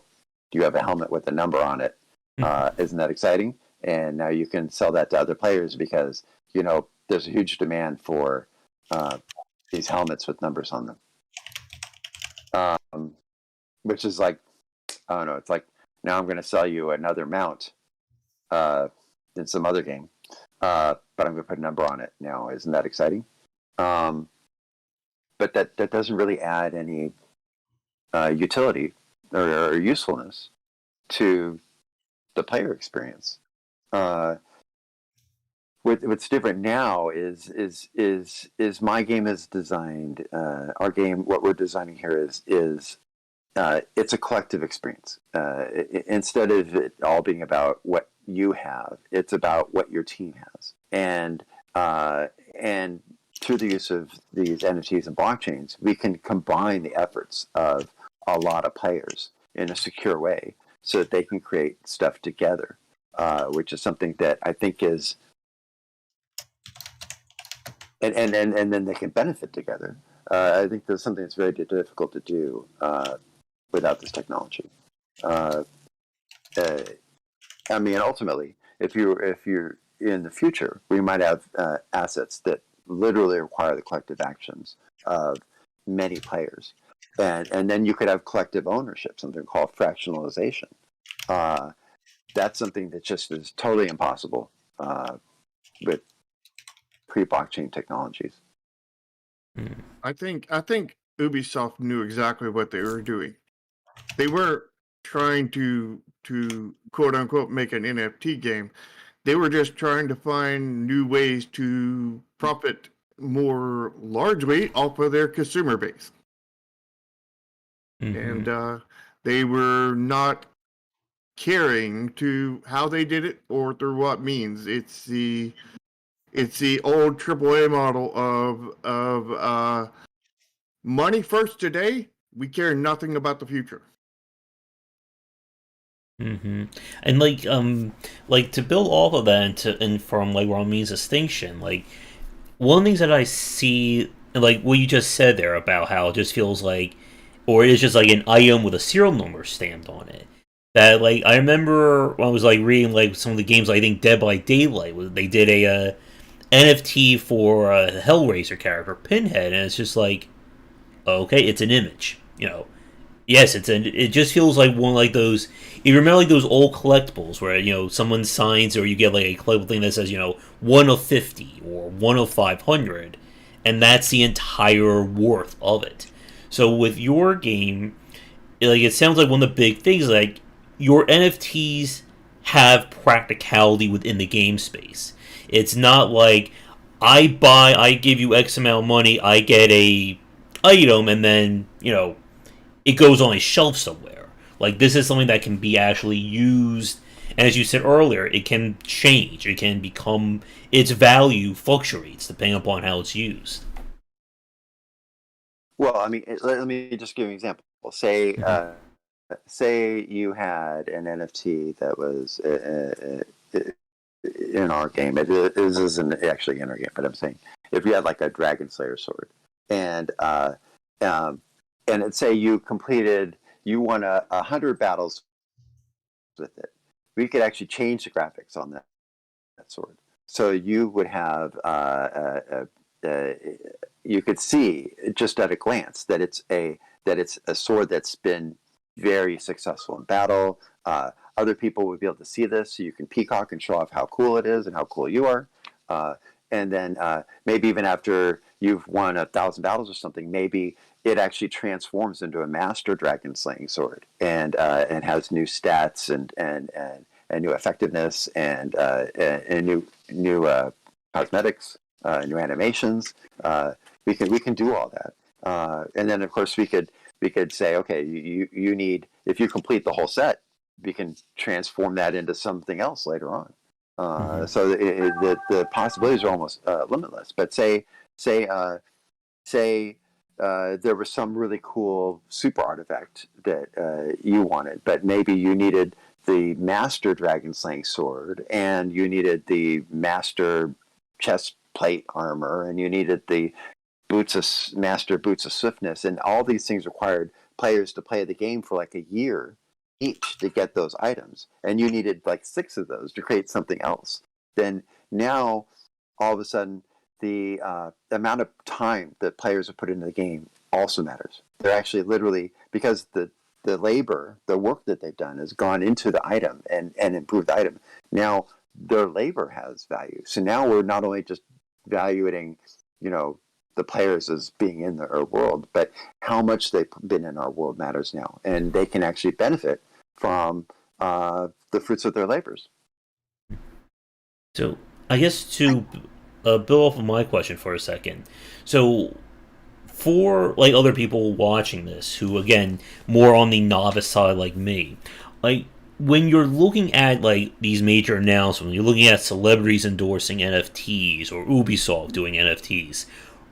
you have a helmet with a number on it. Isn't that exciting? And now you can sell that to other players because, there's a huge demand for these helmets with numbers on them. Which is I don't know, it's now I'm going to sell you another mount in some other game, but I'm going to put a number on it now. Isn't that exciting? But that doesn't really add any utility or usefulness to the player experience. What's different now is my game is designed. Our game, what we're designing here is it's a collective experience. Instead of it all being about what you have, it's about what your team has, and through the use of these NFTs and blockchains, we can combine the efforts of a lot of players in a secure way so that they can create stuff together, which is something that I think is, and then they can benefit together. I think there's something that's very difficult to do without this technology. Ultimately, if you're in the future, we might have assets that literally require the collective actions of many players, and then you could have collective ownership, something called fractionalization. That's something that just is totally impossible with pre-blockchain technologies. I think Ubisoft knew exactly what they were doing. They weren't trying to quote unquote make an NFT game. They were just trying to find new ways to profit more largely off of their consumer base. And they were not caring to how they did it or through what means. It's the old AAA model of money first today. We care nothing about the future. And to build off of that, and from Ramin's distinction, one of the things that I see, what you just said there about how it just feels or it is just an item with a serial number stamped on it. That like I remember when I was like reading like some of the games. I think Dead by Daylight they did a NFT for a Hellraiser character, Pinhead, and it's just like okay, it's an image, you know. Yes, it just feels like one like those. You remember like those old collectibles where someone signs or you get like a collectible thing that says 1 of 50 or 1 of 500, and that's the entire worth of it. So with your game, it sounds like one of the big things like your NFTs have practicality within the game space. It's not like I give you X amount of money, I get a item, and then it goes on a shelf somewhere. Like this is something that can be actually used, and as you said earlier, it can change. It can become its value fluctuates depending upon how it's used. Well, I mean, let me just give you an example. Say, say you had an NFT that was in our game. It isn't actually in our game, but I'm saying if you had like a Dragon Slayer sword, and and say you won 100 battles with it, we could actually change the graphics on that sword. So you would have you could see just at a glance that it's a sword that's been very successful in battle. Other people would be able to see this, so you can peacock and show off how cool it is and how cool you are. And then maybe even after you've won 1,000 battles or something, maybe it actually transforms into a master dragon slaying sword and has new stats and new effectiveness and new cosmetics, new animations. We can do all that, and then of course we could say, okay, you need, if you complete the whole set, we can transform that into something else later on. So the possibilities are almost limitless. But say there was some really cool super artifact that you wanted, but maybe you needed the master dragon slaying sword, and you needed the master chest plate armor, and you needed the master boots of swiftness, and all these things required players to play the game for like a year each to get those items, and you needed like 6 of those to create something else. Then now all of a sudden the amount of time that players have put into the game also matters. They're actually literally, because the labor, the work that they've done has gone into the item and improved the item. Now their labor has value. So now we're not only just valuing, the players as being in their world, but how much they've been in our world matters now, and they can actually benefit from the fruits of their labors. So I guess to build off of my question for a second, so for like other people watching this who again more on the novice side like me, like when you're looking at like these major announcements, when you're looking at celebrities endorsing NFTs or Ubisoft doing NFTs,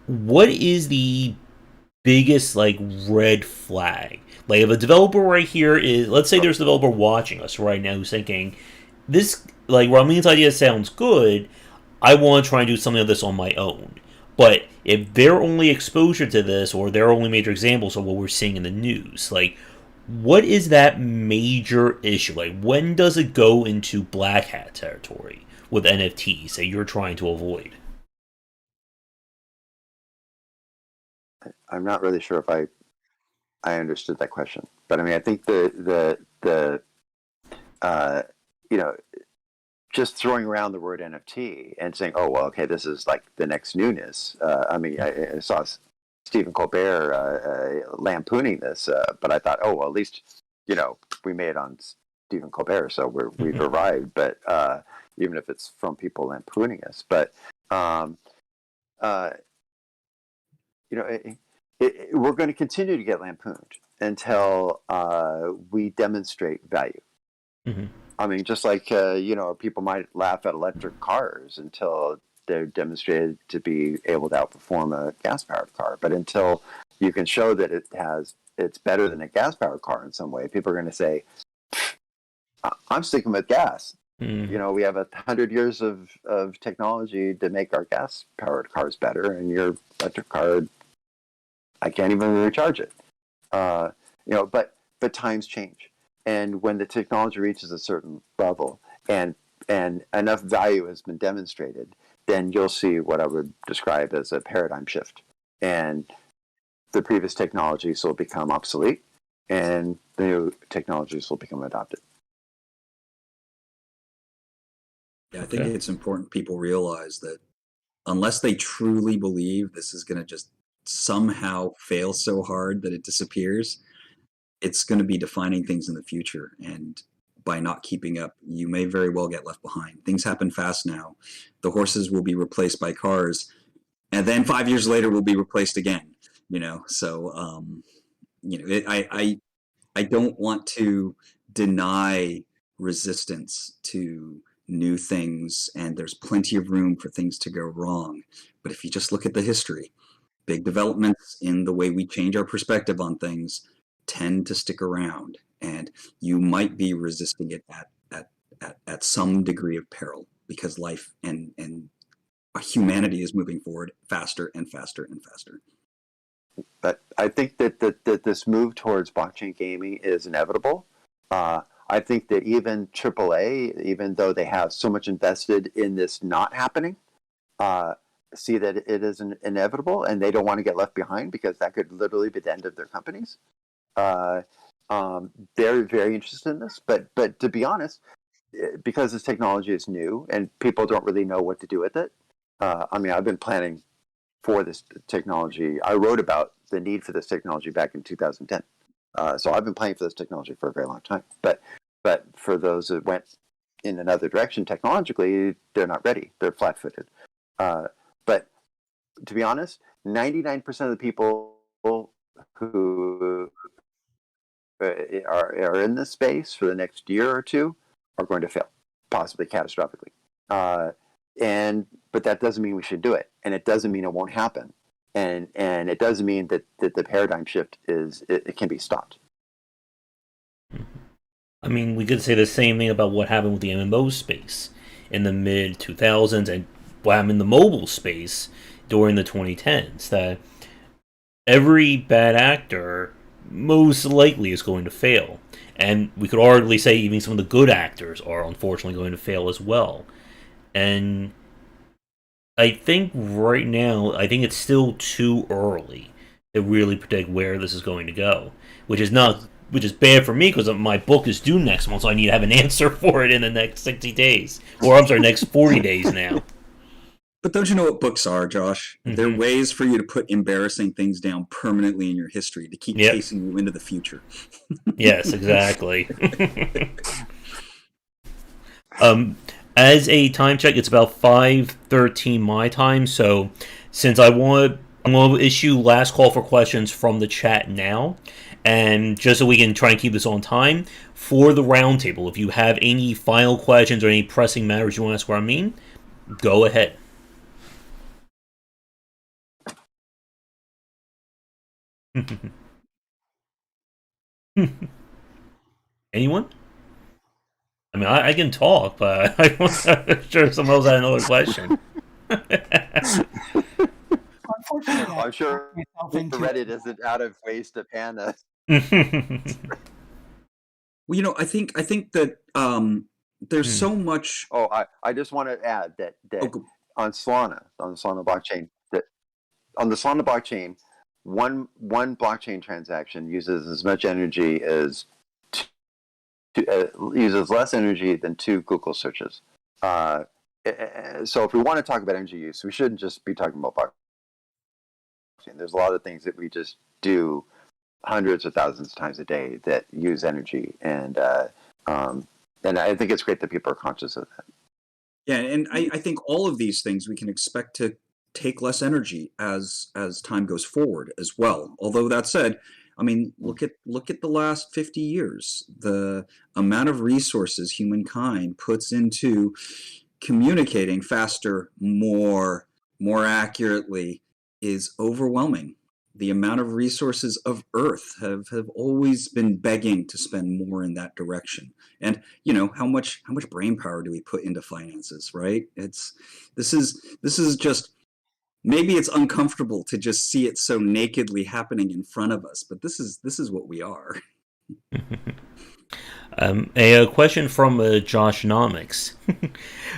what is the biggest like red flag? Like if a developer right here is, let's say there's a developer watching us right now who's thinking this, like Ramin's idea sounds good, I want to try and do something of this on my own. But if their only exposure to this or their only major examples are what we're seeing in the news, like what is that major issue? Like when does it go into black hat territory with NFTs that you're trying to avoid? I'm not really sure if I understood that question, but I mean, I think the just throwing around the word NFT and saying, oh well, okay, this is like the next newness. I mean, I saw Stephen Colbert lampooning this, but I thought, oh well, at least we made it on Stephen Colbert, so we've arrived. But even if it's from people lampooning us, but we're going to continue to get lampooned until we demonstrate value. Mm-hmm. I mean, just like people might laugh at electric cars until they're demonstrated to be able to outperform a gas-powered car. But until you can show that it's better than a gas-powered car in some way, people are going to say, "I'm sticking with gas." Mm-hmm. We have 100 years of technology to make our gas-powered cars better, and your electric car, I can't even recharge it. But times change, And when the technology reaches a certain level and enough value has been demonstrated, then you'll see what I would describe as a paradigm shift. And the previous technologies will become obsolete and the new technologies will become adopted. Yeah, I think it's important people realize that unless they truly believe this is going to just somehow fail so hard that it disappears, it's going to be defining things in the future. And by not keeping up, you may very well get left behind. Things happen fast now. The horses will be replaced by cars, and then 5 years later will be replaced again. So I don't want to deny resistance to new things, and there's plenty of room for things to go wrong. But if you just look at the history, big developments in the way we change our perspective on things tend to stick around, and you might be resisting it at some degree of peril because life and humanity is moving forward faster and faster and faster. But I think that this move towards blockchain gaming is inevitable. I think that even AAA, even though they have so much invested in this not happening, see that it is inevitable, and they don't want to get left behind because that could literally be the end of their companies. They're very interested in this, but to be honest, because this technology is new and people don't really know what to do with it. I've been planning for this technology. I wrote about the need for this technology back in 2010. So I've been planning for this technology for a very long time. But for those that went in another direction technologically, they're not ready. They're flat-footed. But to be honest, 99% of the people who are in this space for the next year or two are going to fail, possibly catastrophically. But that doesn't mean we should do it, and it doesn't mean it won't happen, and it doesn't mean that the paradigm shift it can be stopped. I mean, we could say the same thing about what happened with the MMO space in the mid 2000s and what happened in the mobile space during the 2010s. That every bad actor most likely is going to fail, and we could arguably say even some of the good actors are unfortunately going to fail as well. And I think right now, it's still too early to really predict where this is going to go, which is bad for me because my book is due next month, so I need to have an answer for it in the next 60 days, or I'm sorry, next 40 days now. But don't you know what books are, Josh? Mm-hmm. They're ways for you to put embarrassing things down permanently in your history to keep chasing you into the future. Yes, exactly. As a time check, it's about 5:13 my time, so since I'm going to issue last call for questions from the chat now, and just so we can try and keep this on time, for the roundtable, if you have any final questions or any pressing matters you want to ask Ramin, go ahead. Anyone? I mean, I can talk, but I'm sure someone else had another question. Unfortunately, I'm sure Reddit isn't out of ways to pan us. Well, I think that there's so much. Oh, I just want to add that on the Solana blockchain, one blockchain transaction uses as much energy as uses less energy than 2 Google searches. So if we want to talk about energy use, we shouldn't just be talking about blockchain. There's a lot of things that we just do hundreds of thousands of times a day that use energy, and I think it's great that people are conscious of that. Yeah, and I think all of these things we can expect to take less energy as time goes forward as well. Although that said, I mean, look at the last 50 years. The amount of resources humankind puts into communicating faster, more accurately is overwhelming. The amount of resources of Earth have always been begging to spend more in that direction. And how much brain power do we put into finances, right? This is just, maybe it's uncomfortable to just see it so nakedly happening in front of us, but this is what we are. A question from Joshnomics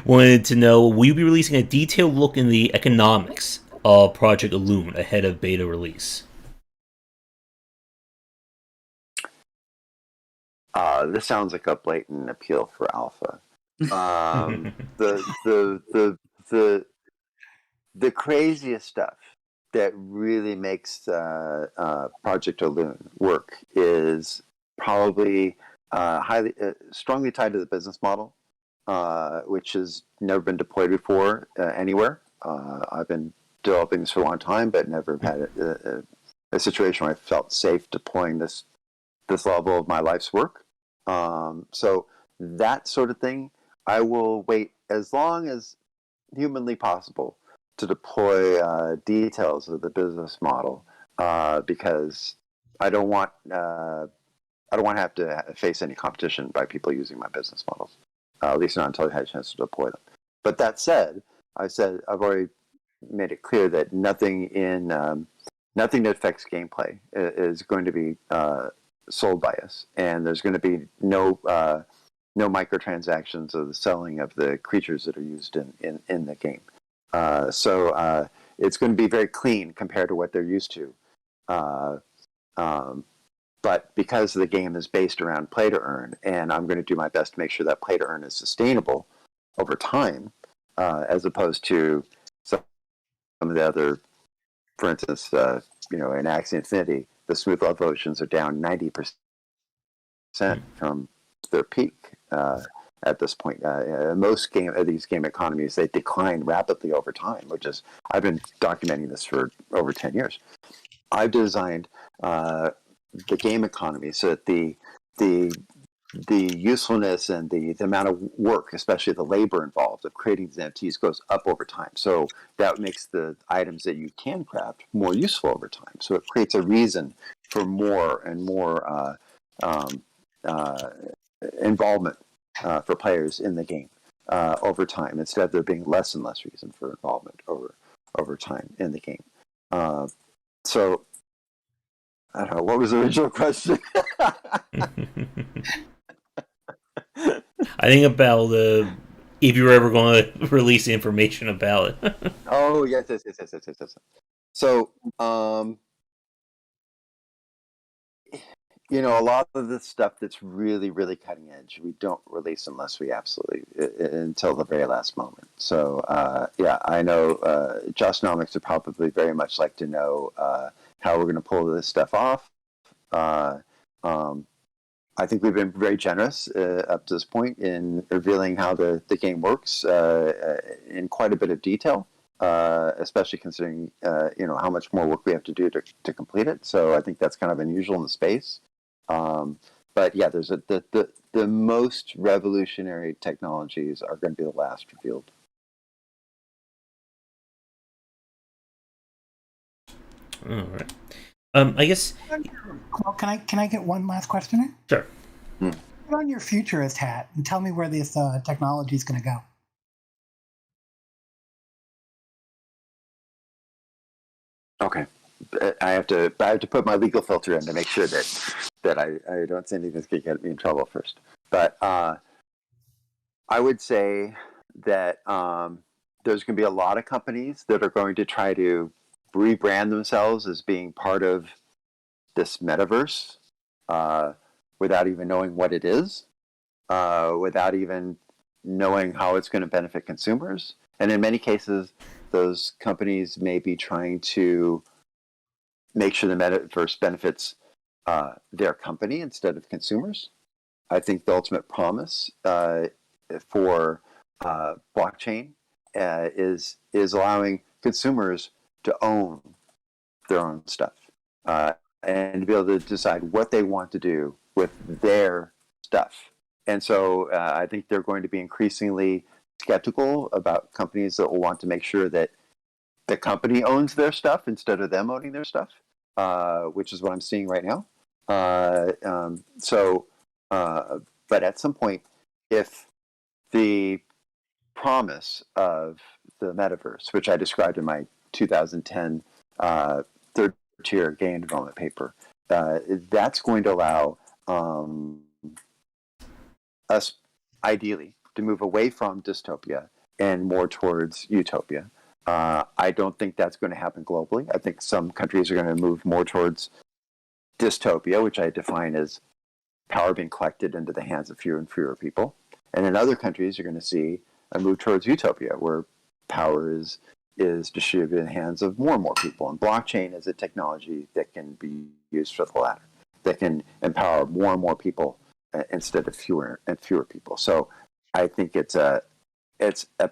wanted to know: will you be releasing a detailed look in the economics of Project Illum ahead of beta release? This sounds like a blatant appeal for alpha. The craziest stuff that really makes Project Illum work is probably strongly tied to the business model, which has never been deployed before anywhere. I've been developing this for a long time, but never had a situation where I felt safe deploying this level of my life's work. So that sort of thing, I will wait as long as humanly possible to deploy details of the business model, because I don't want to have to face any competition by people using my business models, at least not until I had a chance to deploy them. But that said, I've already made it clear that nothing that affects gameplay is going to be sold by us, and there's going to be no microtransactions of the selling of the creatures that are used in the game. So it's going to be very clean compared to what they're used to. But because the game is based around play to earn, and I'm going to do my best to make sure that play to earn is sustainable over time, as opposed to some of the other, for instance, in Axie Infinity, the smooth level oceans are down 90% from their peak at this point. Most these game economies, they decline rapidly over time, which is, I've been documenting this for over 10 years. I've designed the game economy so that the usefulness and the amount of work, especially the labor involved of creating these NFTs, goes up over time. So that makes the items that you can craft more useful over time. So it creates a reason for more and more involvement for players in the game over time, instead of there being less and less reason for involvement over time in the game. So I don't know, what was the original question? I think about if you're ever going to release information about it. Oh, yes. So, a lot of the stuff that's really, really cutting edge, we don't release unless we absolutely, until the very last moment. So, yeah, I know Joshnomics would probably very much like to know how we're going to pull this stuff off. I think we've been very generous up to this point in revealing how the game works in quite a bit of detail, especially considering how much more work we have to do to complete it. So I think that's kind of unusual in the space. But yeah, there's the most revolutionary technologies are going to be the last revealed. All right. I guess. Well, can I get one last question in? Sure. Put on your futurist hat and tell me where this technology is going to go. Okay, I have to put my legal filter in to make sure that I don't say anything that's going to get me in trouble first. But I would say that there's going to be a lot of companies that are going to try to rebrand themselves as being part of this metaverse without even knowing what it is, without even knowing how it's going to benefit consumers. And in many cases, those companies may be trying to make sure the metaverse benefits their company instead of consumers. I think the ultimate promise for blockchain is allowing consumers to own their own stuff and to be able to decide what they want to do with their stuff. And so I think they're going to be increasingly skeptical about companies that will want to make sure that the company owns their stuff instead of them owning their stuff, which is what I'm seeing right now. But at some point, if the promise of the metaverse, which I described in my 2010 third-tier game development paper, that's going to allow us ideally to move away from dystopia and more towards utopia. I don't think that's going to happen globally. I think some countries are going to move more towards dystopia, which I define as power being collected into the hands of fewer and fewer people. And in other countries, you're going to see a move towards utopia, where power is distributed in the hands of more and more people. And blockchain is a technology that can be used for the latter, that can empower more and more people instead of fewer and fewer people. So I think it's a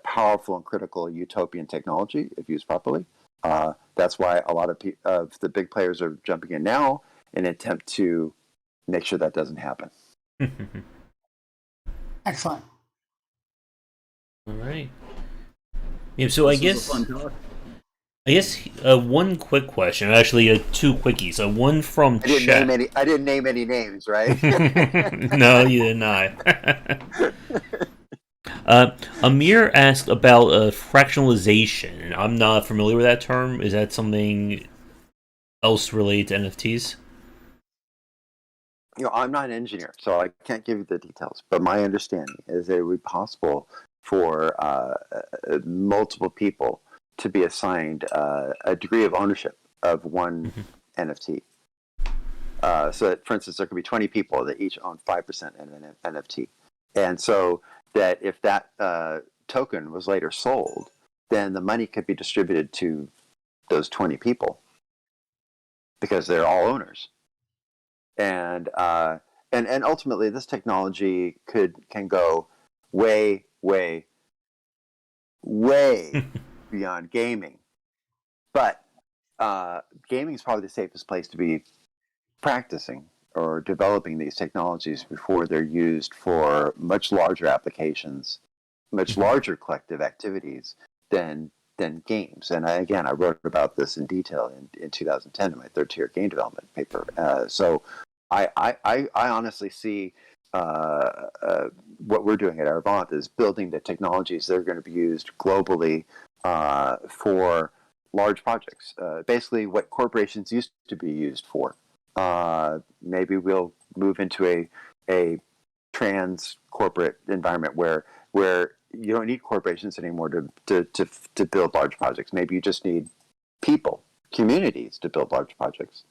powerful and critical utopian technology if used properly. That's why a lot of the big players are jumping in now in an attempt to make sure that doesn't happen. Excellent. All right. Yeah, so I This was a guess fun talk. one quick question, actually two quickies. One from chat. I didn't name any names, right? No, you did not. Amir asked about fractionalization. I'm not familiar with that term. Is that something else related to NFTs? I'm not an engineer, so I can't give you the details. But my understanding is that it would be possible for multiple people to be assigned a degree of ownership of one NFT. So that, for instance, there could be 20 people that each own 5% in an NFT. And so that if that token was later sold, then the money could be distributed to those 20 people because they're all owners. And ultimately, this technology can go way, way, way beyond gaming. But gaming is probably the safest place to be practicing or developing these technologies before they're used for much larger applications, much larger collective activities than games. And I wrote about this in detail in 2010 in my third-tier game development paper. So I honestly see what we're doing at Avant is building the technologies that are going to be used globally for large projects. Basically, what corporations used to be used for. Maybe we'll move into a trans corporate environment where you don't need corporations anymore to build large projects. Maybe you just need people, communities to build large projects.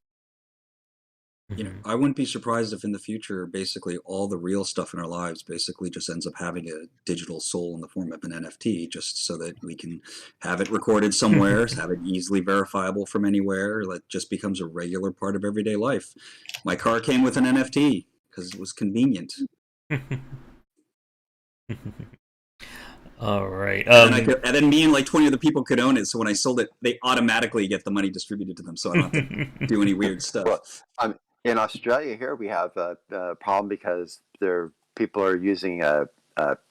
I wouldn't be surprised if in the future, basically all the real stuff in our lives basically just ends up having a digital soul in the form of an NFT, just so that we can have it recorded somewhere, have it easily verifiable from anywhere. That just becomes a regular part of everyday life. My car came with an NFT because it was convenient. All right. And then me and like 20 other people could own it. So when I sold it, they automatically get the money distributed to them. So I don't have to do any weird stuff. Well, in Australia here, we have a problem because people are using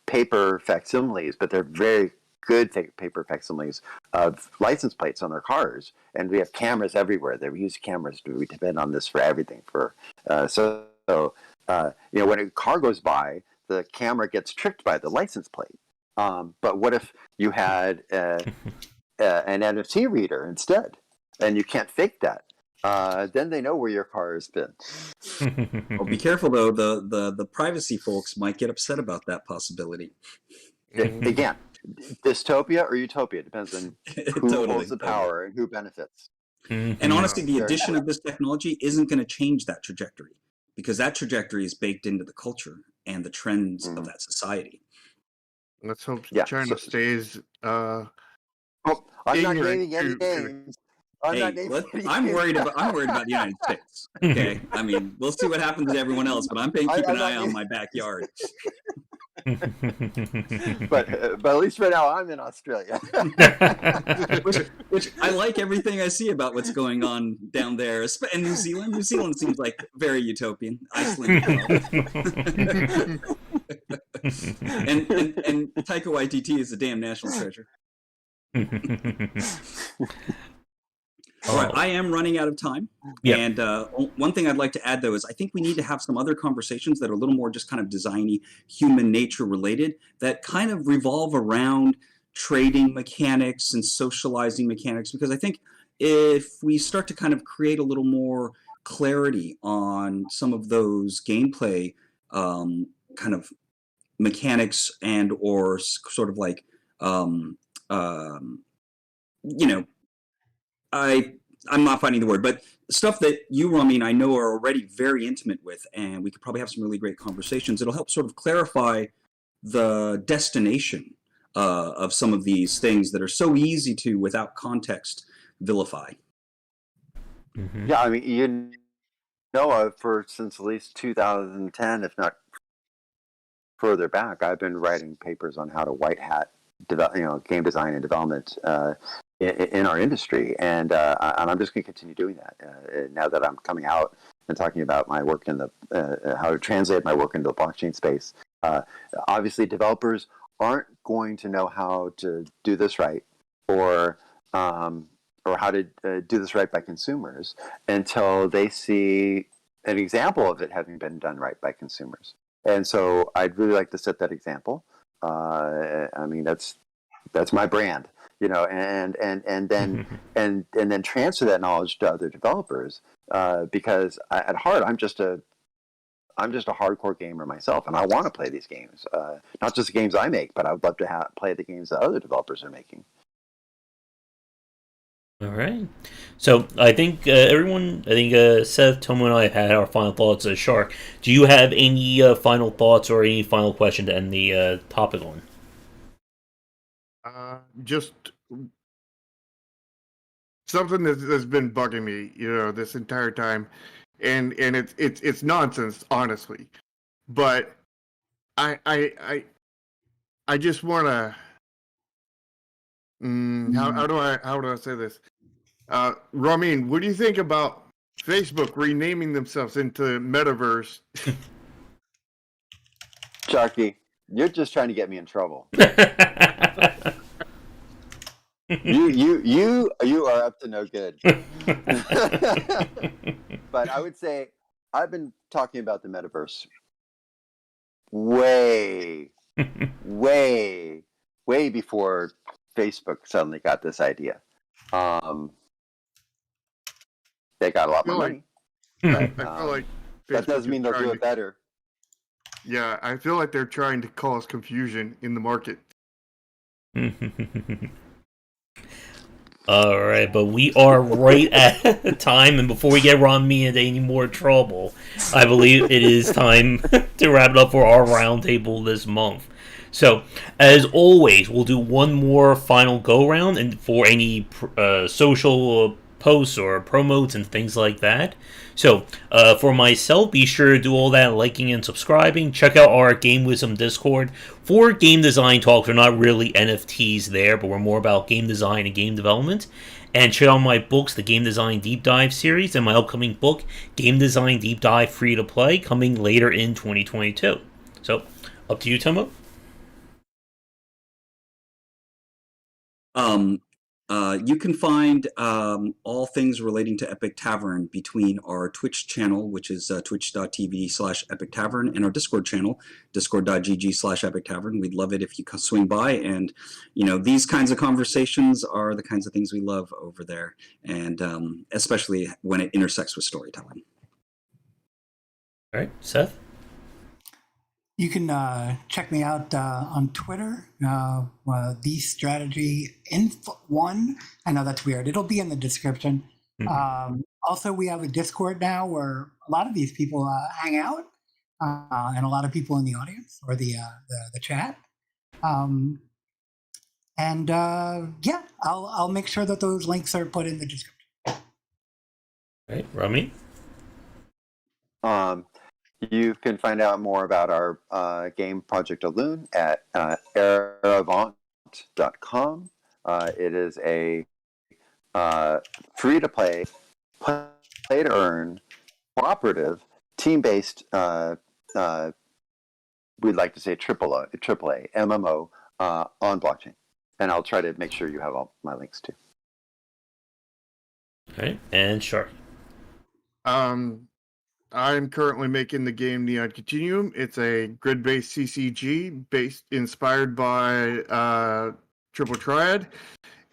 paper facsimiles, but they're very good paper facsimiles of license plates on their cars. And we have cameras everywhere. They use cameras. We depend on this for everything. When a car goes by, the camera gets tricked by the license plate. But what if you had an NFT reader instead, and you can't fake that? Then they know where your car has been. Well, be careful though. The privacy folks might get upset about that possibility. Again, dystopia or utopia depends on who Totally, holds the power and who benefits. And honestly, the addition of this technology isn't going to change that trajectory, because that trajectory is baked into the culture and the trends of that society. Let's hope So China stays. I'm not naming any names. I'm worried about the United States. Okay, I mean, we'll see what happens to everyone else, but I'm keeping an eye on my backyard. but at least right now I'm in Australia. which I like everything I see about what's going on down there. And New Zealand. New Zealand seems like very utopian. Iceland. and Taika Waititi is a damn national treasure. All right, I am running out of time. Yep. And one thing I'd like to add, though, is I think we need to have some other conversations that are a little more just kind of designy, human nature related, that kind of revolve around trading mechanics and socializing mechanics. Because I think if we start to kind of create a little more clarity on some of those gameplay kind of mechanics and or sort of like you know, I'm not finding the word, but stuff that you, Ramin, I know are already very intimate with, and we could probably have some really great conversations. It'll help sort of clarify the destination of some of these things that are so easy to, without context, vilify. Mm-hmm. Yeah, I mean, you know, since at least 2010, if not further back, I've been writing papers on how to white hat, game design and development in our industry, and I'm just going to continue doing that now that I'm coming out and talking about my work in the how to translate my work into the blockchain space. Obviously, developers aren't going to know how to do this right, or how to do this right by consumers until they see an example of it having been done right by consumers. And so I'd really like to set that example. I mean, that's my brand, and then and then transfer that knowledge to other developers, because at heart I'm just a hardcore gamer myself, and I want to play these games, not just the games I make, but I would love to play the games that other developers are making. All right. So I think Seth, Tomo, and I have had our final thoughts. Shark, do you have any final thoughts or any final question to end the topic on? Just something that's been bugging me, this entire time, and it's nonsense, honestly. But I just want to. How do I say this? Ramin, what do you think about Facebook renaming themselves into Metaverse? Sharky, you're just trying to get me in trouble. you are up to no good. But I would say I've been talking about the Metaverse way before Facebook suddenly got this idea. They got a lot more money. I feel like that doesn't mean they'll do it better. Yeah, I feel like they're trying to cause confusion in the market. All right, but we are right at time, and before we get Ramin into any more trouble, I believe it is time to wrap it up for our roundtable this month. So, as always, we'll do one more final go-round and for any social posts or promotes and things like that. So, for myself, be sure to do all that liking and subscribing. Check out our Game Wisdom Discord for game design talks. We're not really NFTs there, but we're more about game design and game development. And check out my books, the Game Design Deep Dive series, and my upcoming book, Game Design Deep Dive Free to Play, coming later in 2022. So, up to you, Tomo. You can find all things relating to Epic Tavern between our Twitch channel, which is twitch.tv/Epic Tavern, and our Discord channel, discord.gg/Epic Tavern. We'd love it if you swing by, and these kinds of conversations are the kinds of things we love over there, and especially when it intersects with storytelling. All right, Seth? You can check me out on Twitter, the strategy inf1. I know that's weird. It'll be in the description. Mm-hmm. Also, we have a Discord now where a lot of these people hang out, and a lot of people in the audience or the chat. Yeah, I'll make sure that those links are put in the description. All right, Ramin? You can find out more about our game Project Alune at eravant.com. It is a free-to-play, play-to-earn, cooperative, team-based, we'd like to say AAA MMO on blockchain. And I'll try to make sure you have all my links too. All right, and Shark. I'm currently making the game Neon Continuum. It's a grid-based CCG inspired by Triple Triad.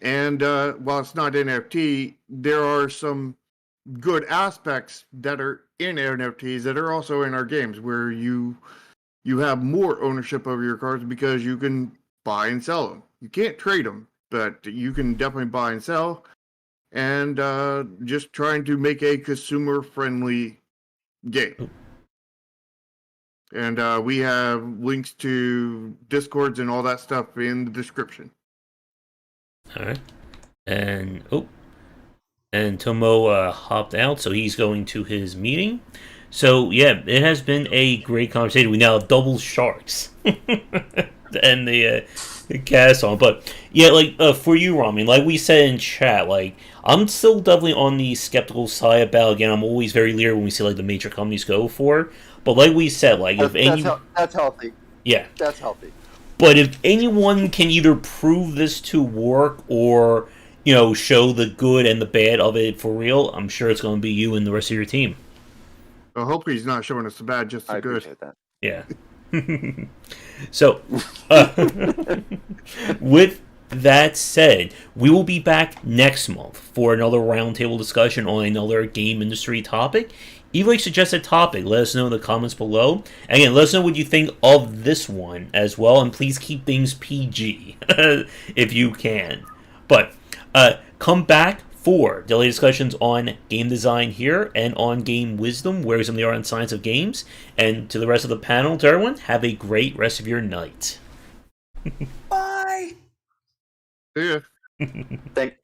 And while it's not NFT, there are some good aspects that are in NFTs that are also in our games, where you you have more ownership over your cards because you can buy and sell them. You can't trade them, but you can definitely buy and sell. And just trying to make a consumer-friendly game. And we have links to Discords and all that stuff in the description. All right. And Tomo hopped out, so he's going to his meeting. So yeah, it has been a great conversation. We now have double sharks and the cast on. But yeah, like for you, Ramin, like we said in chat, like I'm still definitely on the skeptical side about. Again, I'm always very leery when we see like the major companies go for. But like we said, like if that's healthy. Yeah, that's healthy. But if anyone can either prove this to work or, you know, show the good and the bad of it for real, I'm sure it's going to be you and the rest of your team. Well, hopefully he's not showing us the bad, just the good. Appreciate that. Yeah. So, with that said, we will be back next month for another roundtable discussion on another game industry topic. If you suggest a topic, let us know in the comments below. And again, let us know what you think of this one as well, and please keep things PG if you can. But come back for daily discussions on game design here and on game wisdom, where some of the art and science of games. And to the rest of the panel, to everyone, have a great rest of your night. Bye. Yeah. Thank